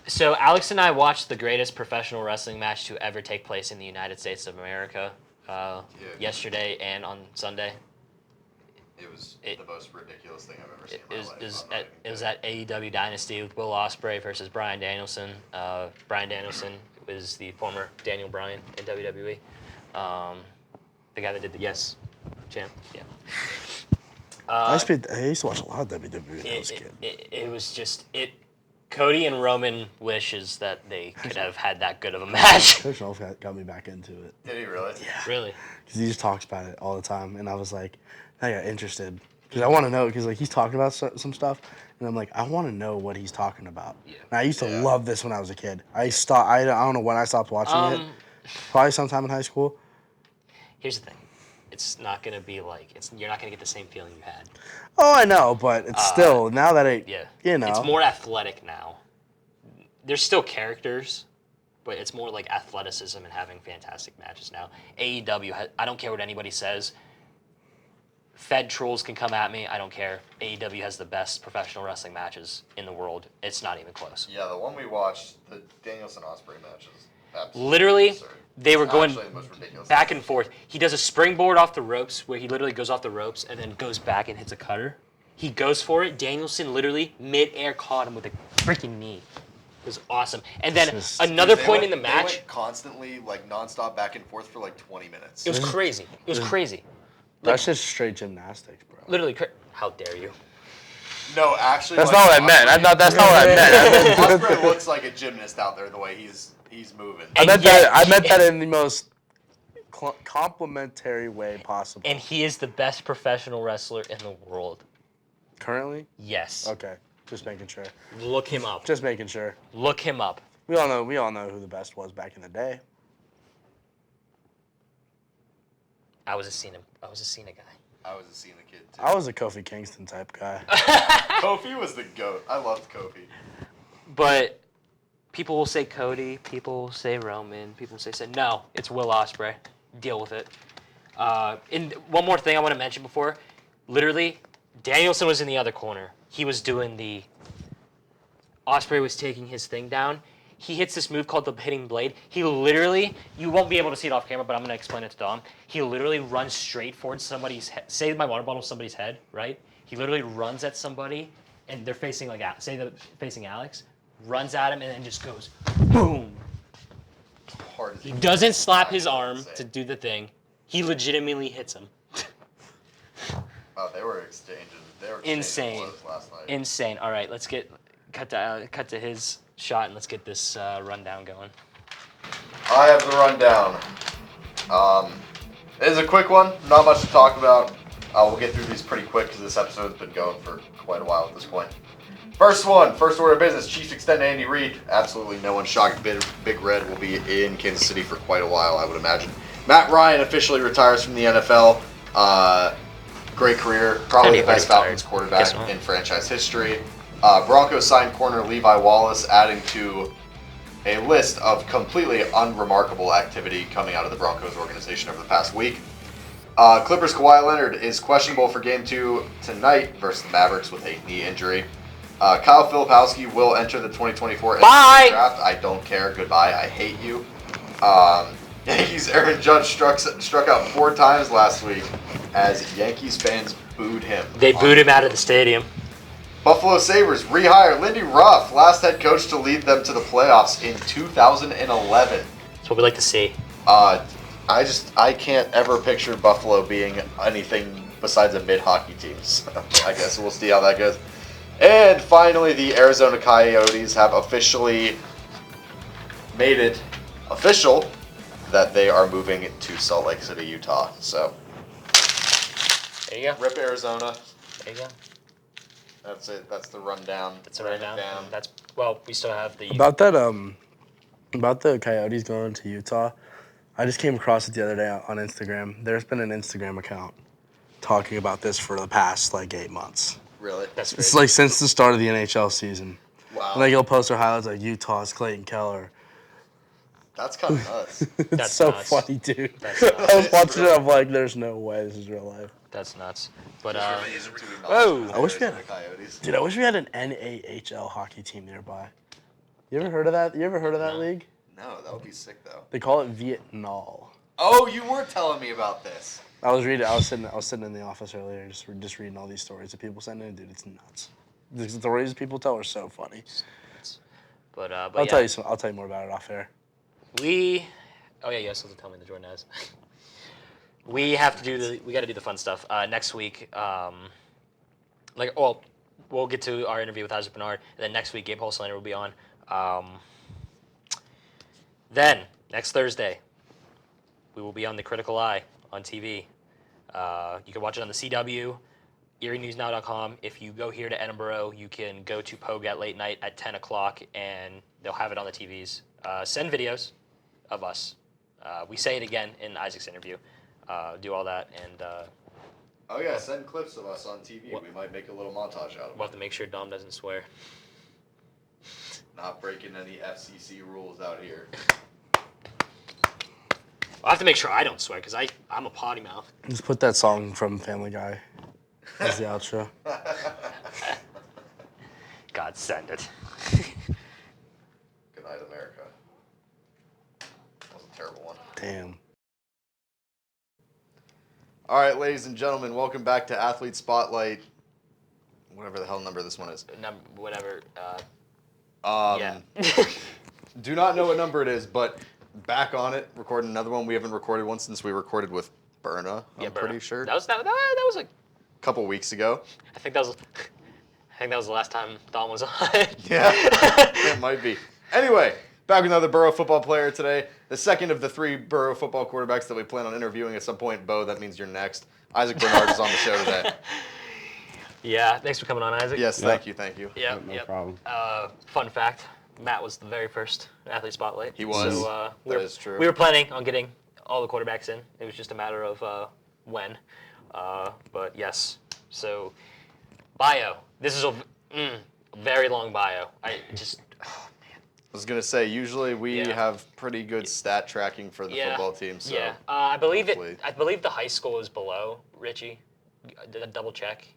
Speaker 1: So Alex and I watched the greatest professional wrestling match to ever take place in the United States of America yesterday and on Sunday.
Speaker 4: It was the most ridiculous thing I've ever seen in my life.
Speaker 1: It was at AEW Dynasty with Will Ospreay versus Bryan Danielson. Bryan Danielson was the former Daniel Bryan in WWE. The guy that did the Yes champ. Yeah.
Speaker 2: I used to watch a lot of WWE when I was a kid.
Speaker 1: It was just Cody and Roman wishes that they could have had that good of a match.
Speaker 2: Coach Rolf got me back into it.
Speaker 4: Did he really?
Speaker 1: Yeah. Really?
Speaker 2: Because he just talks about it all the time, and I was like, I got interested because I want to know because like he's talking about some stuff, and I'm like, I want to know what he's talking about. Yeah. And I used to love this when I was a kid. I don't know when I stopped watching it. Probably sometime in high school.
Speaker 1: Here's the thing. It's not gonna be like you're not gonna get the same feeling you had.
Speaker 2: Oh, I know, but it's still now that
Speaker 1: it's more athletic now. There's still characters, but it's more like athleticism and having fantastic matches now. AEW, I don't care what anybody says. Fed trolls can come at me. I don't care. AEW has the best professional wrestling matches in the world. It's not even close.
Speaker 4: Yeah, the one we watched, the Danielson Ospreay matches.
Speaker 1: Literally,
Speaker 4: absurd.
Speaker 1: They were going
Speaker 4: the most ridiculous
Speaker 1: back and forth. He does a springboard off the ropes where he literally goes off the ropes and then goes back and hits a cutter. He goes for it. Danielson literally mid-air caught him with a freaking knee. It was awesome. And then another point in the match.
Speaker 4: They went constantly, like, nonstop back and forth for like 20 minutes.
Speaker 1: It was crazy. It was crazy.
Speaker 2: That's just straight gymnastics, bro.
Speaker 1: Literally, how dare you?
Speaker 4: No, actually.
Speaker 2: That's not what I meant. That's not what I meant.
Speaker 4: Ospreay looks like a gymnast out there the way he's moving.
Speaker 2: I meant that in the most complimentary way possible.
Speaker 1: And he is the best professional wrestler in the world.
Speaker 2: Currently?
Speaker 1: Yes.
Speaker 2: Okay. Just making sure.
Speaker 1: Look him up.
Speaker 2: Just making sure.
Speaker 1: Look him up.
Speaker 2: We all know who the best was back in the day.
Speaker 1: I was a Cena guy.
Speaker 4: I was a Cena kid too.
Speaker 2: I was a Kofi Kingston type guy.
Speaker 4: Kofi was the GOAT. I loved Kofi.
Speaker 1: But people will say Cody, people will say Roman, people will say no, it's Will Ospreay. Deal with it. And one more thing I want to mention before. Literally, Danielson was in the other corner. He was doing Ospreay was taking his thing down. He hits this move called the hitting blade. He literally, you won't be able to see it off camera, but I'm going to explain it to Dom. He literally runs straight towards somebody's head. Say my water bottle is somebody's head, right? He literally runs at somebody, and they're facing, facing Alex, runs at him, and then just goes, boom. He doesn't slap his arm to do the thing. He legitimately hits him.
Speaker 4: Oh, they were exchanging
Speaker 1: Insane.
Speaker 4: blows last night.
Speaker 1: Insane. All right, let's cut to his shot, and let's get this rundown going.
Speaker 4: I have the rundown. It is a quick one. Not much to talk about. We'll get through these pretty quick because this episode's been going for quite a while at this point. First order of business. Chiefs extend Andy Reid. Absolutely no one's shocked. Big Red will be in Kansas City for quite a while, I would imagine. Matt Ryan officially retires from the NFL. Great career, probably
Speaker 6: Kinda
Speaker 4: the best
Speaker 6: already
Speaker 4: Falcons
Speaker 6: retired.
Speaker 4: quarterback
Speaker 6: Guess what?
Speaker 4: in franchise history. Broncos signed corner Levi Wallace, adding to a list of completely unremarkable activity coming out of the Broncos organization over the past week. Clippers Kawhi Leonard is questionable for Game 2 tonight versus the Mavericks with a knee injury. Kyle Filipowski will enter the 2024
Speaker 6: Bye!
Speaker 4: NBA draft. I don't care. Goodbye. I hate you. Yankees Aaron Judge struck out 4 times last week as Yankees fans booed him.
Speaker 6: They booed him out of the stadium.
Speaker 4: Buffalo Sabres rehire Lindy Ruff, last head coach to lead them to the playoffs in 2011.
Speaker 6: That's what we like to see.
Speaker 4: I can't ever picture Buffalo being anything besides a mid-hockey team. So I guess we'll see how that goes. And finally, the Arizona Coyotes have officially made it official that they are moving to Salt Lake City, Utah. So
Speaker 6: There you go.
Speaker 4: rip Arizona.
Speaker 6: There you go.
Speaker 4: That's it. That's the rundown.
Speaker 6: That's a rundown. That's we still have the.
Speaker 2: About that, about the Coyotes going to Utah, I just came across it the other day on Instagram. There's been an Instagram account talking about this for the past 8 months.
Speaker 4: Really?
Speaker 6: That's
Speaker 2: It's
Speaker 6: crazy.
Speaker 2: since the start of the NHL season.
Speaker 4: Wow.
Speaker 2: And you'll post their highlights like Utah's Clayton Keller.
Speaker 4: That's kind of nuts.
Speaker 2: It's
Speaker 6: That's
Speaker 2: so
Speaker 6: nuts.
Speaker 2: funny, dude.
Speaker 6: That's nuts.
Speaker 2: I was watching it. I'm like, there's no way this is real life.
Speaker 6: That's nuts. But
Speaker 4: Whoa!
Speaker 2: I wish we had
Speaker 4: Coyotes.
Speaker 2: Dude, I wish we had an NAHL hockey team nearby. You ever heard of that? You ever heard of that league?
Speaker 4: No, that would be sick though.
Speaker 2: They call it Vietnam.
Speaker 4: Oh, you were telling me about this.
Speaker 2: I was sitting in the office earlier, just reading all these stories that people send in. Dude, it's nuts. The stories people tell are so funny.
Speaker 6: but
Speaker 2: I'll
Speaker 6: yeah.
Speaker 2: tell you I'll tell you more about it off air.
Speaker 6: Oh yeah, you guys still have to tell me the Jordan has. We got to do the fun stuff next week. We'll get to our interview with Isaac Bernard, and then next week Gabe Holzlander will be on. Then next Thursday, we will be on the Critical Eye on TV. You can watch it on the CW, EerieNewsNow.com. If you go here to Edinboro, you can go to Pogue at late night at 10 o'clock, and they'll have it on the TVs. Send videos of us. We say it again in Isaac's interview. Do all that, and
Speaker 4: Oh yeah, send clips of us on TV. We might make a little montage out of
Speaker 6: we'll
Speaker 4: it.
Speaker 6: have to make sure Dom doesn't swear.
Speaker 4: Not breaking any FCC rules out here.
Speaker 6: I'll have to make sure I don't swear, because I'm a potty mouth.
Speaker 2: Just put that song from Family Guy as the outro.
Speaker 6: God send it.
Speaker 4: Good night, America. That was a terrible one.
Speaker 2: Damn.
Speaker 4: All right, ladies and gentlemen, welcome back to Athlete Spotlight. Whatever the hell number this one is.
Speaker 6: Whatever.
Speaker 4: Yeah. Do not know what number it is, but back on it, recording another one. We haven't recorded one since we recorded with Berna, I'm pretty sure.
Speaker 6: That was like
Speaker 4: A couple weeks ago.
Speaker 6: I think that was the last time Dom was on.
Speaker 4: Yeah, it might be. Anyway, back with another Borough football player today. The second of the 3 Borough football quarterbacks that we plan on interviewing at some point. Bo, that means you're next. Isaac Bernard is on the show today.
Speaker 6: Yeah, thanks for coming on, Isaac.
Speaker 4: Yes, thank you.
Speaker 6: Yeah,
Speaker 8: No problem.
Speaker 6: Fun fact: Matt was the very first Athlete Spotlight.
Speaker 4: He was.
Speaker 6: So,
Speaker 4: That is true.
Speaker 6: We were planning on getting all the quarterbacks in. It was just a matter of when. But yes. So, bio. This is a very long bio. I
Speaker 4: was going to say, usually we
Speaker 6: Yeah.
Speaker 4: have pretty good stat tracking for the football team. So
Speaker 6: yeah. I believe
Speaker 4: hopefully-
Speaker 6: I believe the high school is below Richie. Did I double check?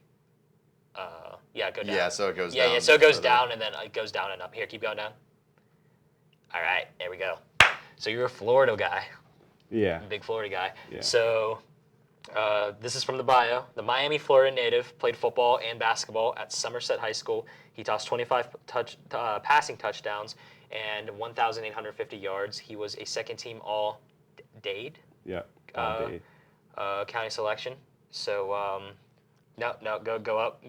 Speaker 6: Yeah, go down.
Speaker 4: Yeah, so it goes
Speaker 6: Yeah,
Speaker 4: down.
Speaker 6: yeah. So it goes
Speaker 4: further.
Speaker 6: down and then it goes down and up. Here, keep going down. All right, there we go. So you're a Florida guy,
Speaker 8: Yeah.
Speaker 6: big Florida guy.
Speaker 8: Yeah.
Speaker 6: So this is from the bio. The Miami, Florida native played football and basketball at Somerset High School. He tossed 25 passing touchdowns and 1,850 yards. He was a second-team All-Dade
Speaker 8: Yeah.
Speaker 6: county selection. So no, go up.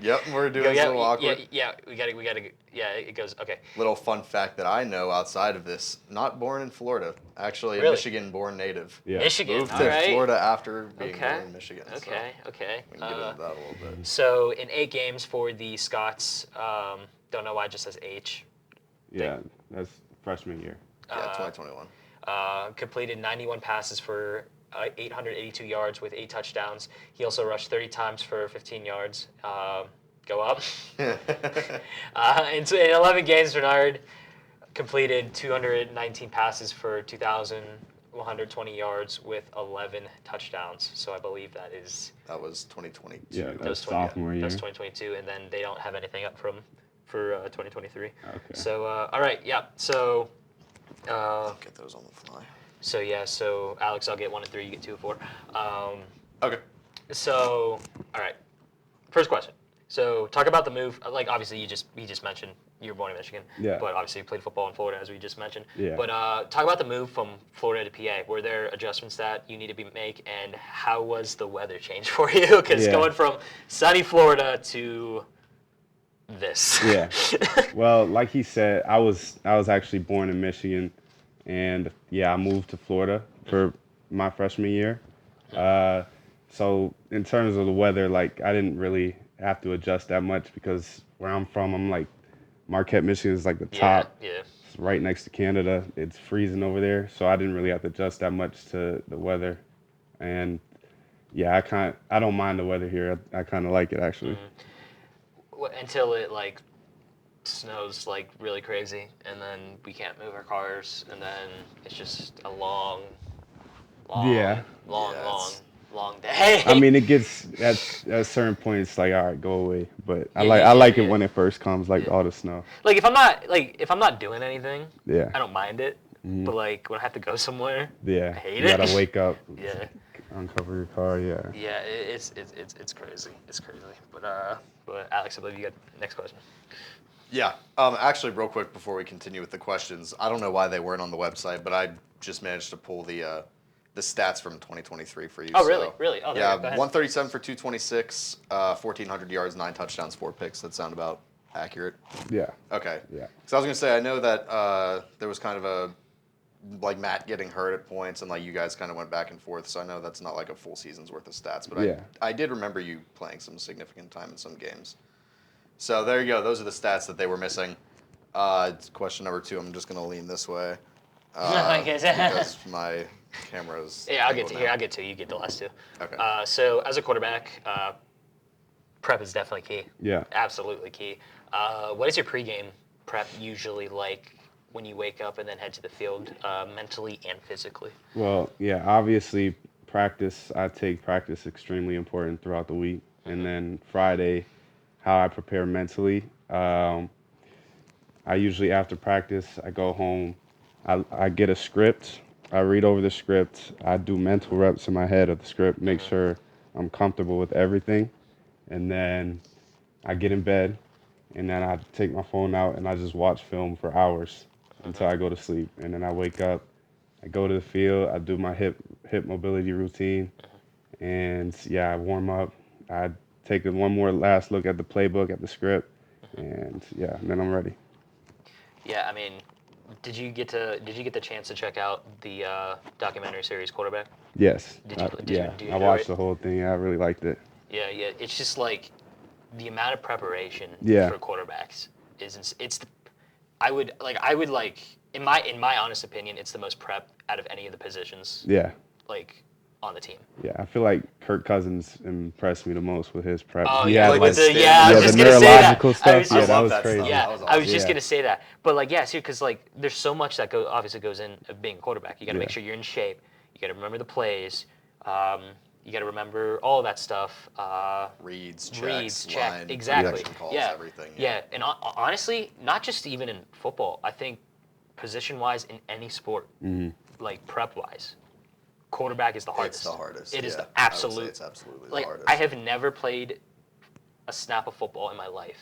Speaker 4: Yep, we're doing a little awkward.
Speaker 6: Yeah, we gotta. Yeah, it goes. Okay.
Speaker 4: Little fun fact that I know outside of this: not born in Florida, actually
Speaker 6: Really?
Speaker 4: a Michigan-born native.
Speaker 8: Yeah.
Speaker 6: Michigan.
Speaker 4: Moved
Speaker 6: all
Speaker 4: to
Speaker 6: right.
Speaker 4: Florida after being
Speaker 6: Okay.
Speaker 4: born in Michigan. so
Speaker 6: Okay.
Speaker 4: we can get into that a little bit.
Speaker 6: So in 8 games for the Scots, don't know why it just says H.
Speaker 8: Yeah. That's freshman year.
Speaker 4: Yeah, 2021.
Speaker 6: Completed 91 passes for
Speaker 1: 882 yards with 8 touchdowns. He also rushed 30 times for 15 yards. Go up. In 11 games, Bernard completed 219 passes for 2,120 yards with 11 touchdowns. So I believe that
Speaker 4: was 2022.
Speaker 8: Yeah,
Speaker 1: that was
Speaker 8: sophomore year.
Speaker 1: That was 2022, and then they don't have anything up for 2023.
Speaker 8: Okay.
Speaker 1: So all right, yeah. So
Speaker 4: Get those on the fly.
Speaker 1: so Alex, I'll get 1 and 3. You get 2 and 4.
Speaker 4: Okay.
Speaker 1: So all right, first question. So talk about the move. Like obviously you just mentioned you were born in Michigan,
Speaker 8: Yeah.
Speaker 1: but obviously you played football in Florida as we just mentioned.
Speaker 8: Yeah.
Speaker 1: But talk about the move from Florida to PA. Were there adjustments that you needed to make, and how was the weather change for you? Because
Speaker 8: Yeah.
Speaker 1: going from sunny Florida to this.
Speaker 8: Yeah. Well, like he said, I was actually born in Michigan, and I moved to Florida for my freshman year. So in terms of the weather, like I didn't really have to adjust that much because where I'm from, I'm like Marquette, Michigan is like the top.
Speaker 1: Yeah.
Speaker 8: It's right next to Canada. It's freezing over there, so I didn't really have to adjust that much to the weather. And I don't mind the weather here. I kind of like it actually.
Speaker 1: Until it like snows like really crazy, and then we can't move our cars, and then it's just a long
Speaker 8: Yeah.
Speaker 1: day.
Speaker 8: I mean, it gets at a certain point. It's like, all right, go away. But I like it when it first comes, like all the snow.
Speaker 1: Like if I'm not doing anything,
Speaker 8: Yeah.
Speaker 1: I don't mind it. But like when I have to go somewhere,
Speaker 8: Yeah.
Speaker 1: I hate
Speaker 8: you
Speaker 1: it.
Speaker 8: gotta wake up.
Speaker 1: Yeah.
Speaker 8: Uncover your car. Yeah.
Speaker 1: Yeah, it's crazy. It's crazy. But Alex, I believe you got the next question.
Speaker 4: Yeah. Actually, real quick before we continue with the questions, I don't know why they weren't on the website, but I just managed to pull the stats from 2023 for you.
Speaker 1: Oh,
Speaker 4: so,
Speaker 1: really? Really? Oh, there
Speaker 4: yeah.
Speaker 1: you go. Go ahead.
Speaker 4: 137 for 226, 1,400 yards, 9 touchdowns, 4 picks. That sound about accurate?
Speaker 8: Yeah.
Speaker 4: Okay.
Speaker 8: Yeah.
Speaker 4: So I was gonna say, I know that there was kind of like Matt getting hurt at points, and like you guys kind of went back and forth. So I know that's not like a full season's worth of stats, but
Speaker 8: Yeah.
Speaker 4: I did remember you playing some significant time in some games. So there you go. Those are the stats that they were missing. Question number 2. I'm just gonna lean this way because my camera's.
Speaker 1: Yeah, I'll get
Speaker 4: angled
Speaker 1: to
Speaker 4: now.
Speaker 1: here. I'll get to you. Get the last 2.
Speaker 4: Okay.
Speaker 1: So as a quarterback, prep is definitely key.
Speaker 8: Yeah.
Speaker 1: Absolutely key. What is your pregame prep usually like when you wake up and then head to the field, mentally and physically?
Speaker 8: Well, obviously practice. I take practice extremely important throughout the week, and then Friday, how I prepare mentally. I usually after practice, I go home. I get a script. I read over the script. I do mental reps in my head of the script, make sure I'm comfortable with everything. And then I get in bed, and then I take my phone out and I just watch film for hours until I go to sleep. And then I wake up, I go to the field, I do my hip mobility routine, and I warm up. I take one more last look at the playbook, at the script, and then I'm ready.
Speaker 1: Yeah, I mean, did you get the chance to check out the documentary series Quarterback?
Speaker 8: Yes.
Speaker 1: Did you
Speaker 8: I
Speaker 1: enjoy
Speaker 8: watched
Speaker 1: it?
Speaker 8: the whole thing. I really liked it.
Speaker 1: Yeah. It's just like the amount of preparation for quarterbacks I would in my honest opinion, it's the most prep out of any of the positions.
Speaker 8: Yeah.
Speaker 1: Like on the team.
Speaker 8: Yeah, I feel like Kirk Cousins impressed me the most with his prep.
Speaker 1: Oh,
Speaker 8: He
Speaker 1: yeah,
Speaker 8: had,
Speaker 1: with
Speaker 8: like,
Speaker 1: the I was
Speaker 8: the
Speaker 1: just gonna say that.
Speaker 8: neurological stuff.
Speaker 1: I
Speaker 8: That was
Speaker 4: that
Speaker 8: crazy.
Speaker 4: stuff.
Speaker 1: Yeah,
Speaker 4: That was
Speaker 1: I was just
Speaker 8: awesome.
Speaker 1: gonna say that. But like, yeah, because like, there's so much that obviously goes in of being a quarterback. You got to make sure you're in shape. You got to remember the plays. You got to remember all of that stuff.
Speaker 4: Reads, checks, line,
Speaker 1: exactly.
Speaker 4: protection calls,
Speaker 1: Yeah,
Speaker 4: everything.
Speaker 1: yeah. And honestly, not just even in football. I think position-wise in any sport, like prep-wise, quarterback is the hardest.
Speaker 4: It's the hardest.
Speaker 1: It is the
Speaker 4: I would say
Speaker 1: absolute.
Speaker 4: it's absolutely
Speaker 1: Like
Speaker 4: the hardest.
Speaker 1: I have never played a snap of football in my life,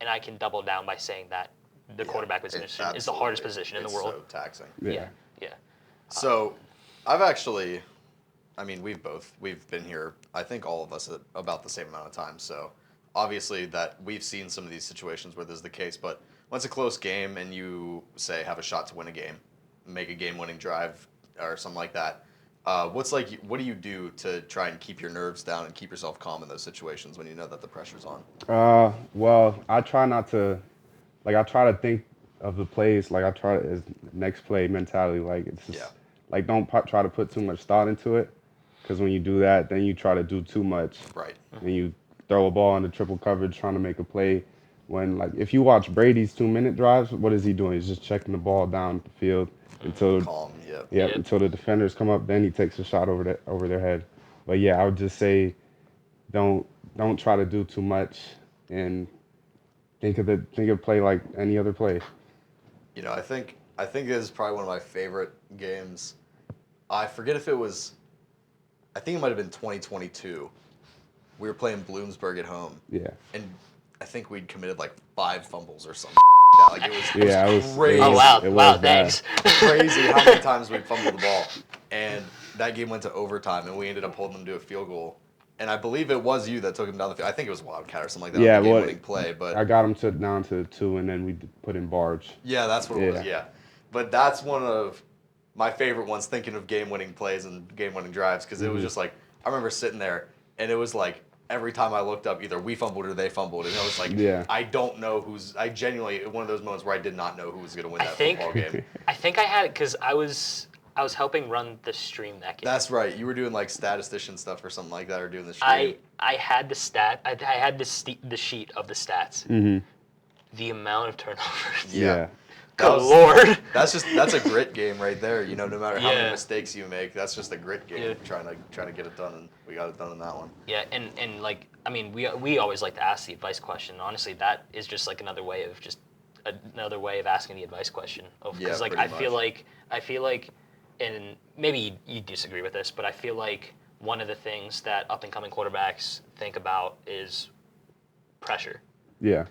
Speaker 1: and I can double down by saying that the quarterback position is the hardest position in the world.
Speaker 4: It's so taxing.
Speaker 1: Yeah.
Speaker 4: So, I've actually, we've been here, I think all of us, at about the same amount of time. So, obviously that we've seen some of these situations where this is the case, but when it's a close game and you, say, have a shot to win a game, make a game-winning drive or something like that, what do you do to try and keep your nerves down and keep yourself calm in those situations when you know that the pressure's on?
Speaker 8: Well, I try not to, I try to think of the plays, I try to, as next play mentality, it's just, don't try to put too much thought into it. because when you do that, then you try to do too much.
Speaker 4: Right.
Speaker 8: And you throw a ball into triple coverage trying to make a play. When, like, if you watch Brady's 2-minute drives, what is he doing? He's just checking the ball down the field until
Speaker 4: Calm. Yep.
Speaker 8: until the defenders come up. Then he takes a shot over their head. But yeah, I would just say, don't try to do too much, and think of play like any other play.
Speaker 4: You know, I think this is probably one of my favorite games. I forget if it was. I think it might have been 2022. We were playing Bloomsburg at home.
Speaker 8: Yeah.
Speaker 4: And I think we'd committed like 5 fumbles or something. Like it was crazy.
Speaker 6: Oh wow,
Speaker 8: it
Speaker 6: wow,
Speaker 8: was bad.
Speaker 6: thanks.
Speaker 4: Crazy how many times we fumbled the ball. And that game went to overtime, and we ended up holding them to a field goal. And I believe it was you that took him down the field. I think it was Wildcat or something like that.
Speaker 8: Yeah,
Speaker 4: the game-winning play. But
Speaker 8: I got him down to 2, and then we put in Barge.
Speaker 4: yeah, that's what it was. Yeah, but that's one of my favorite ones. Thinking of game-winning plays and game-winning drives, because it was just like I remember sitting there, and it was like every time I looked up, either we fumbled or they fumbled, and it was like I don't know who's. I genuinely one of those moments where I did not know who was going to win that football game.
Speaker 6: I think I had it because I was helping run the stream that game.
Speaker 4: That's right. You were doing like statistician stuff or something like that, or doing the stream.
Speaker 6: I had the stat. I had the sheet of the stats.
Speaker 8: Mm-hmm.
Speaker 6: The amount of turnovers.
Speaker 8: Yeah.
Speaker 6: Good Lord.
Speaker 4: That's a grit game right there. You know, no matter how many mistakes you make, that's just a grit game. Trying to get it done, and we got it done in that one.
Speaker 6: Yeah, and like I mean, we always like to ask the advice question. Honestly, that is just like another way of asking the advice question. Because like I feel like, and maybe you disagree with this, but I feel like one of the things that up and coming quarterbacks think about is pressure.
Speaker 8: Yeah.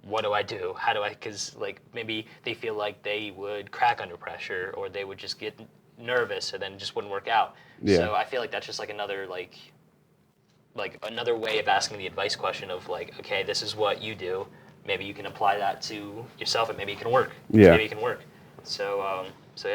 Speaker 6: What do I do? How do I? Because like maybe they feel like they would crack under pressure, or they would just get nervous, and then it just wouldn't work out.
Speaker 8: Yeah.
Speaker 6: So I feel like that's just like another another way of asking the advice question of like, okay, this is what you do. Maybe you can apply that to yourself, and maybe it can work.
Speaker 8: Yeah.
Speaker 6: Maybe it can work. So
Speaker 4: So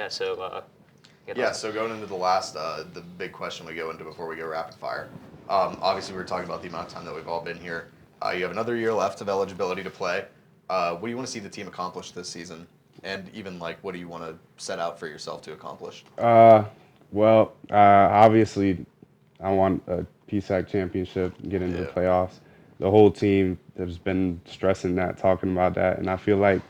Speaker 4: going into the last, the big question we go into before we go rapid fire. Obviously, we were talking about the amount of time that we've all been here. You have another year left of eligibility to play. What do you want to see the team accomplish this season? And even like, what do you want to set out for yourself to accomplish?
Speaker 8: Obviously, I want a PSAC championship, get into the playoffs. The whole team has been stressing that, talking about that, and I feel like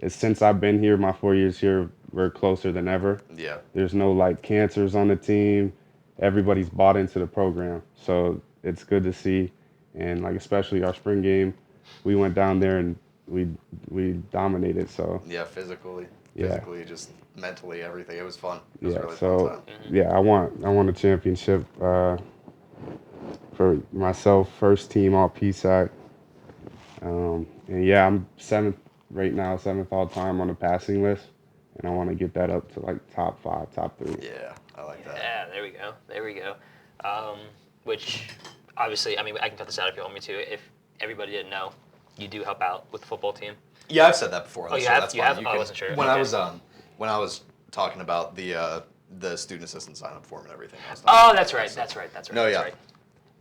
Speaker 8: since I've been here, my 4 years here, we're closer than ever.
Speaker 4: Yeah.
Speaker 8: There's no like cancers on the team. Everybody's bought into the program, so it's good to see. And like especially our spring game, we went down there and we dominated. So
Speaker 4: yeah, physically, just mentally, everything. It was fun. It was a really fun time.
Speaker 8: Yeah, I want a championship for myself, first team all PSAC. And yeah, I'm 7th right now, 7th all time on the passing list, and I want to get that up to like top 5, top 3.
Speaker 4: Yeah, I like that.
Speaker 6: Yeah, there we go. Which obviously, I mean, I can cut this out if you want me to. If everybody didn't know, you do help out with the football team.
Speaker 4: Yeah, I've said that before.
Speaker 6: Oh, you have? That's fine. I wasn't sure.
Speaker 4: When I was talking about the student assistant sign up form and everything.
Speaker 6: That's right.
Speaker 4: No, yeah.
Speaker 6: Right.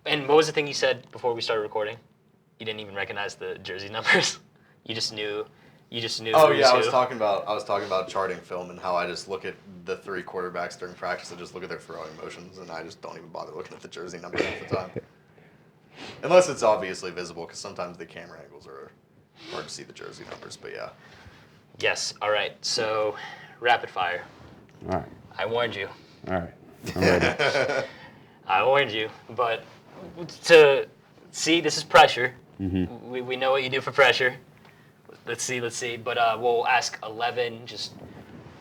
Speaker 6: And what was the thing you said before we started recording? You didn't even recognize the jersey numbers. You just knew.
Speaker 4: Oh yeah, I was talking about charting film and how I just look at the 3 quarterbacks during practice and just look at their throwing motions, and I just don't even bother looking at the jersey numbers half the time. Unless it's obviously visible, because sometimes the camera angles are hard to see the jersey numbers. But yeah.
Speaker 6: Yes. All right. So, rapid fire.
Speaker 8: All right.
Speaker 6: I warned you.
Speaker 8: All right. I'm ready.
Speaker 6: I warned you, but to see, this is pressure.
Speaker 8: Mm-hmm.
Speaker 6: We know what you do for pressure. Let's see. But we'll ask 11.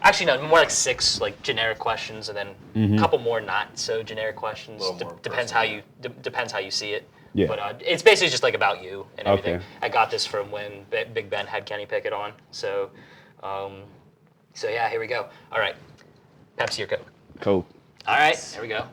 Speaker 6: Actually, no, more like 6 like generic questions, and then a couple more not so generic questions. Depends how you see it.
Speaker 8: Yeah.
Speaker 6: But it's basically just like about you and everything.
Speaker 8: Okay.
Speaker 6: I got this from when Big Ben had Kenny Pickett on. So yeah, here we go. All right, Pepsi or Coke?
Speaker 8: Coke.
Speaker 6: All right, here we go.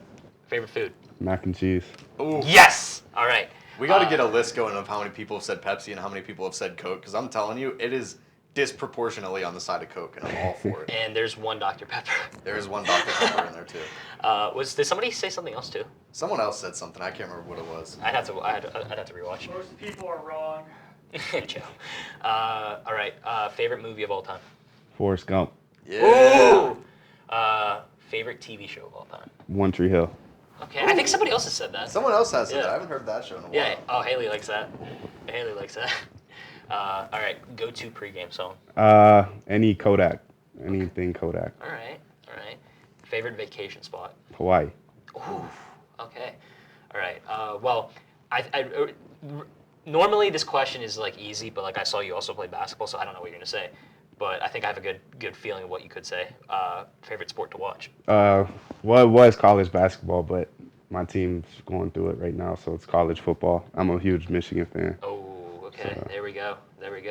Speaker 6: Favorite food?
Speaker 8: Mac and cheese.
Speaker 4: Ooh.
Speaker 6: Yes. All right.
Speaker 4: We got to get a list going of how many people have said Pepsi and how many people have said Coke, because I'm telling you, it is disproportionately on the side of Coke, and I'm all for it.
Speaker 6: And there's one Dr. Pepper.
Speaker 4: There is one Dr. Pepper in there too.
Speaker 6: Did somebody say something else too?
Speaker 4: Someone else said something. I can't remember what it was.
Speaker 6: I'd have to rewatch.
Speaker 9: Most people are wrong.
Speaker 6: Joe. All right. Favorite movie of all time?
Speaker 8: Forrest Gump.
Speaker 4: Yeah.
Speaker 6: Ooh.
Speaker 1: Favorite TV show of all time?
Speaker 8: One Tree Hill.
Speaker 1: Okay, I think somebody else has said that.
Speaker 4: Someone else has said
Speaker 1: Yeah.
Speaker 4: that. I haven't heard that show in a while.
Speaker 1: Yeah. Oh, Hayley likes that. Hayley likes that. All right. Go-to pregame song.
Speaker 8: Any Kodak. Anything Kodak.
Speaker 1: All right. Favorite vacation spot.
Speaker 8: Hawaii.
Speaker 1: Ooh. Okay. All right. Well, normally this question is like easy, but like I saw you also play basketball, so I don't know what you're gonna say. But I think I have a good feeling of what you could say. Favorite sport to watch.
Speaker 8: Well, it was college basketball, but my team's going through it right now, so it's college football. I'm a huge Michigan fan.
Speaker 1: Oh, okay. So. There we go.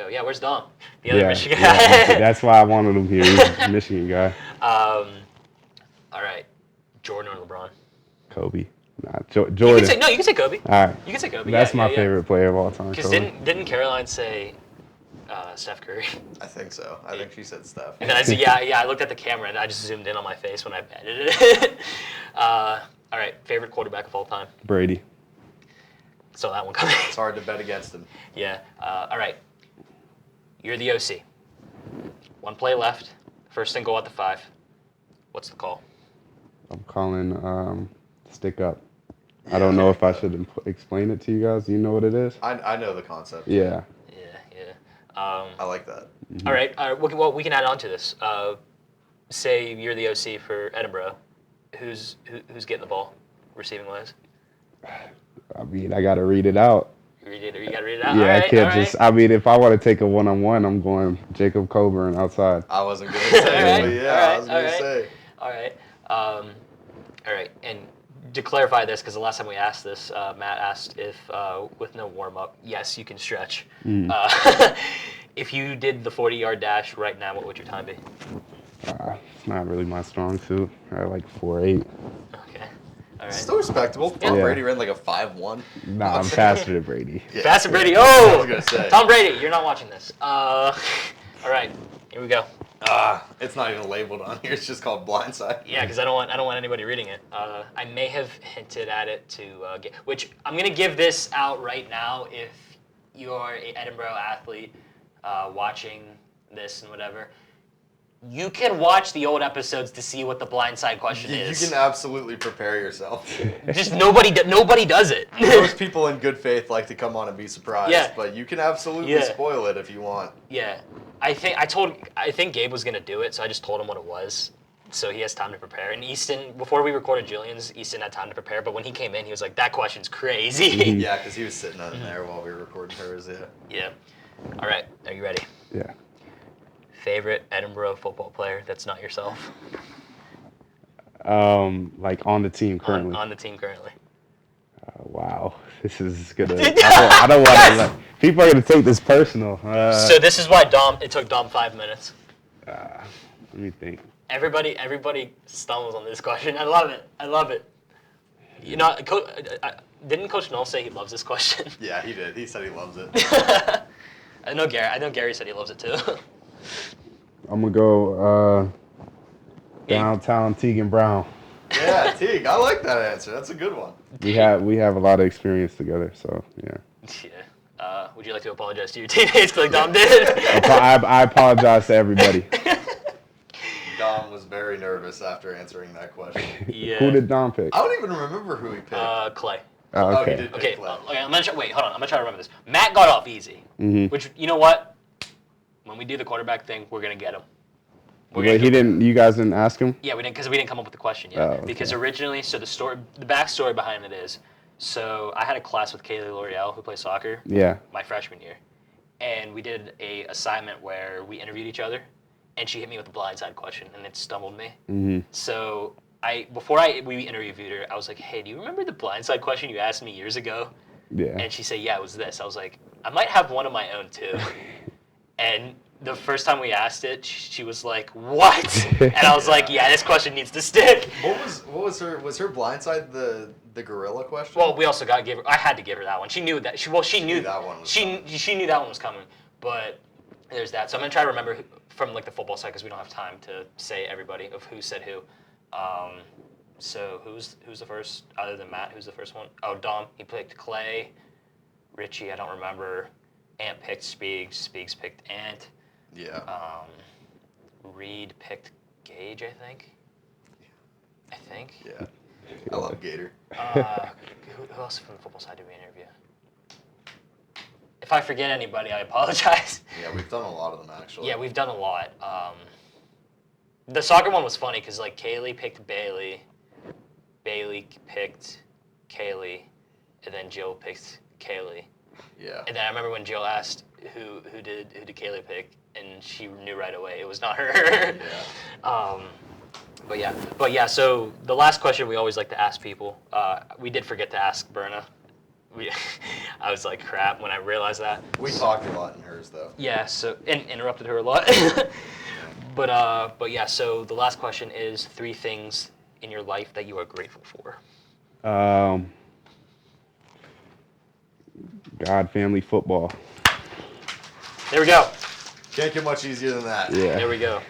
Speaker 1: Yeah, where's Dom? The other Michigan guy.
Speaker 8: Yeah, that's why I wanted him here. He's a Michigan guy.
Speaker 1: All right. Jordan or LeBron?
Speaker 8: Kobe. Nah, Jordan.
Speaker 1: You can say Kobe.
Speaker 8: All right.
Speaker 1: You can say Kobe.
Speaker 8: That's my favorite player of all time.
Speaker 1: Because didn't Caroline say Steph Curry?
Speaker 4: I think so. I think she said Steph.
Speaker 1: And then I looked at the camera and I just zoomed in on my face when I edited it. All right, favorite quarterback of all time?
Speaker 8: Brady.
Speaker 1: So that one coming.
Speaker 4: It's hard to bet against him.
Speaker 1: Yeah. All right. You're the OC. One play left. First and goal at the 5. What's the call?
Speaker 8: I'm calling stick up. I don't know if I should explain it to you guys. Do you know what it is?
Speaker 4: I know the concept.
Speaker 8: Yeah.
Speaker 4: I like that.
Speaker 1: All right. Well, we can add on to this. Say you're the OC for Edinboro. Who's getting the ball, receiving wise?
Speaker 8: I mean, I got to read it out.
Speaker 1: You got to read it out?
Speaker 8: Yeah, I can't just. I mean, if I want to take a one-on-one, I'm going Jacob Coburn outside.
Speaker 4: I wasn't going to say it, but yeah, I was going to say.
Speaker 1: All right. All right. And to clarify this, because the last time we asked this, Matt asked if, with no warm-up, yes, you can stretch. If you did the 40-yard dash right now, what would your time be?
Speaker 8: It's not really my strong suit. I like 4.8.
Speaker 1: Okay. All right.
Speaker 4: Still respectable. Tom Brady ran like a 5.1.
Speaker 8: Nah, I'm faster than Brady.
Speaker 4: Yeah.
Speaker 1: Faster Brady. Oh!
Speaker 4: I was going to say.
Speaker 1: Tom Brady, you're not watching this. All right. Here we go.
Speaker 4: It's not even labeled on here. It's just called Blindside.
Speaker 1: Yeah, because I don't want anybody reading it. I may have hinted at it to which I'm gonna give this out right now. If you are an Edinboro athlete watching this and whatever, you can watch the old episodes to see what the blindside question is.
Speaker 4: You can absolutely prepare yourself.
Speaker 1: Just nobody does it.
Speaker 4: Most people in good faith like to come on and be surprised,
Speaker 1: Yeah.
Speaker 4: but you can absolutely spoil it if you want.
Speaker 1: Yeah. I think Gabe was gonna do it, so I just told him what it was, so he has time to prepare. And Easton, before we recorded Julian's, Easton had time to prepare, but when he came in, he was like, "That question's crazy."
Speaker 4: Yeah, because he was sitting in there while we were recording hers. Yeah.
Speaker 1: Yeah. All right, are you ready?
Speaker 8: Yeah.
Speaker 1: Favorite Edinboro football player that's not yourself?
Speaker 8: Like on the team currently.
Speaker 1: On the team currently.
Speaker 8: Wow, this is gonna. I don't want to. People are gonna take this personal.
Speaker 1: So this is why it took Dom 5 minutes.
Speaker 8: Let me think.
Speaker 1: Everybody stumbles on this question. I love it. You know, didn't Coach Knoll say he loves this question?
Speaker 4: Yeah, he did. He said he loves it.
Speaker 1: I know Gary said he loves it too.
Speaker 8: I'm gonna go downtown Teagan Brown.
Speaker 4: Yeah, Teague. I like that answer. That's a good one.
Speaker 8: We have a lot of experience together, so yeah.
Speaker 1: Yeah. Would you like to apologize to your teammates like Dom did?
Speaker 8: I apologize to everybody.
Speaker 4: Dom was very nervous after answering that question.
Speaker 1: Yeah.
Speaker 8: Who did Dom pick?
Speaker 4: I don't even remember who he picked.
Speaker 1: Clay.
Speaker 8: Oh,
Speaker 4: He
Speaker 8: okay.
Speaker 4: did pick
Speaker 1: Okay,
Speaker 4: Clay.
Speaker 1: I'm gonna try to remember this. Matt got off easy, which, you know what? When we do the quarterback thing, we're gonna get him.
Speaker 8: Wait, you guys didn't ask him?
Speaker 1: Yeah, we didn't, because we didn't come up with the question yet.
Speaker 8: Oh, okay.
Speaker 1: Because originally, so the backstory behind it is, so I had a class with Kaylee L'Oreal who plays soccer.
Speaker 8: Yeah.
Speaker 1: My freshman year, and we did a assignment where we interviewed each other, and she hit me with a blindside question, and it stumbled me.
Speaker 8: Mm-hmm.
Speaker 1: So before we interviewed her, I was like, "Hey, do you remember the blindside question you asked me years ago?"
Speaker 8: Yeah.
Speaker 1: And she said, "Yeah, it was this." I was like, "I might have one of my own too." And the first time we asked it, she was like, "What?" And I was like, "Yeah, this question needs to stick."
Speaker 4: What was her blindside the gorilla question?
Speaker 1: Well, we also I had to give her that one. She knew that. She knew
Speaker 4: that one was
Speaker 1: she knew that one was coming. But there's that. So I'm gonna try to remember from like the football side, because we don't have time to say everybody of who said who. So who's the first other than Matt? Who's the first one? Oh, Dom. He picked Clay. Richie, I don't remember. Ant picked Speaks. Speaks picked Ant.
Speaker 4: Yeah.
Speaker 1: Reed picked Gage, I think. I think.
Speaker 4: Yeah. I love Gator.
Speaker 1: Who else from the football side did we interview? If I forget anybody, I apologize.
Speaker 4: Yeah, we've done a lot of them actually.
Speaker 1: Yeah, we've done a lot. The soccer one was funny because like Kaylee picked Bailey, Bailey picked Kaylee, and then Jill picked Kaylee.
Speaker 4: Yeah.
Speaker 1: And then I remember when Jill asked who did Kaylee pick, and she knew right away it was not her.
Speaker 4: Yeah.
Speaker 1: But yeah. So the last question we always like to ask people, we did forget to ask Berna. I was like, crap when I realized that.
Speaker 4: We talked a lot in hers though.
Speaker 1: Yeah. So and interrupted her a lot. But yeah. So the last question is 3 things in your life that you are grateful for.
Speaker 8: God, family, football.
Speaker 1: There we go.
Speaker 4: Can't get much easier than that.
Speaker 8: Yeah.
Speaker 1: There we go.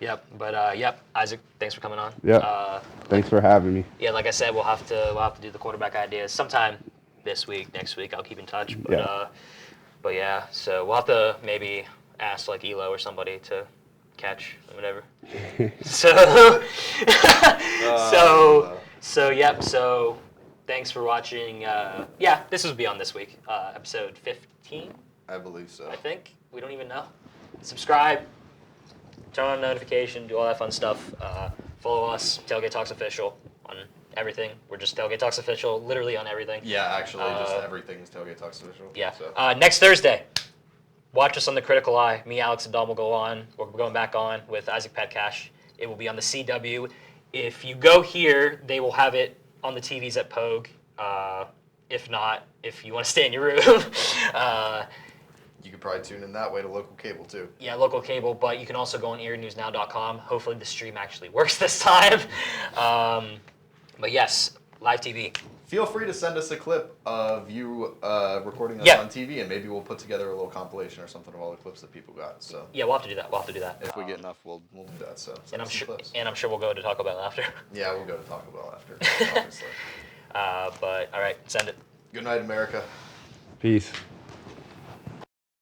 Speaker 1: Yep. But yep, Isaac, thanks for coming on.
Speaker 8: Yep. Thanks for having me.
Speaker 1: Yeah, like I said, we'll have to do the quarterback ideas sometime this week, next week. I'll keep in touch. But
Speaker 8: Yeah.
Speaker 1: But yeah, so we'll have to maybe ask like Elo or somebody to catch or whatever. So yep. So thanks for watching. Yeah, this was Beyond This Week, episode 15.
Speaker 4: I believe so.
Speaker 1: I think. We don't even know. Subscribe, turn on notification, do all that fun stuff. Follow us, Tailgate Talks Official, on everything. We're just Tailgate Talks Official, literally on everything.
Speaker 4: Yeah, actually, just everything's Tailgate Talks official.
Speaker 1: Yeah.
Speaker 4: So.
Speaker 1: Next Thursday, watch us on the Critical Eye. Me, Alex, and Dom will go on. We're going back on with Isaac Petcash. It will be on the CW. If you go here, they will have it on the TVs at Pogue. If not, if you want to stay in your room.
Speaker 4: You could probably tune in that way to local cable too.
Speaker 1: Yeah, local cable, but you can also go on earnewsnow.com. Hopefully the stream actually works this time. But yes, live TV.
Speaker 4: Feel free to send us a clip of you recording us on TV, and maybe we'll put together a little compilation or something of all the clips that people got. So
Speaker 1: yeah, we'll have to do that.
Speaker 4: If we get enough, we'll do that. So
Speaker 1: and I'm sure we'll go to Taco Bell after.
Speaker 4: Yeah, we'll go to Taco Bell after. Obviously.
Speaker 1: But all right, send it.
Speaker 4: Good night, America.
Speaker 8: Peace.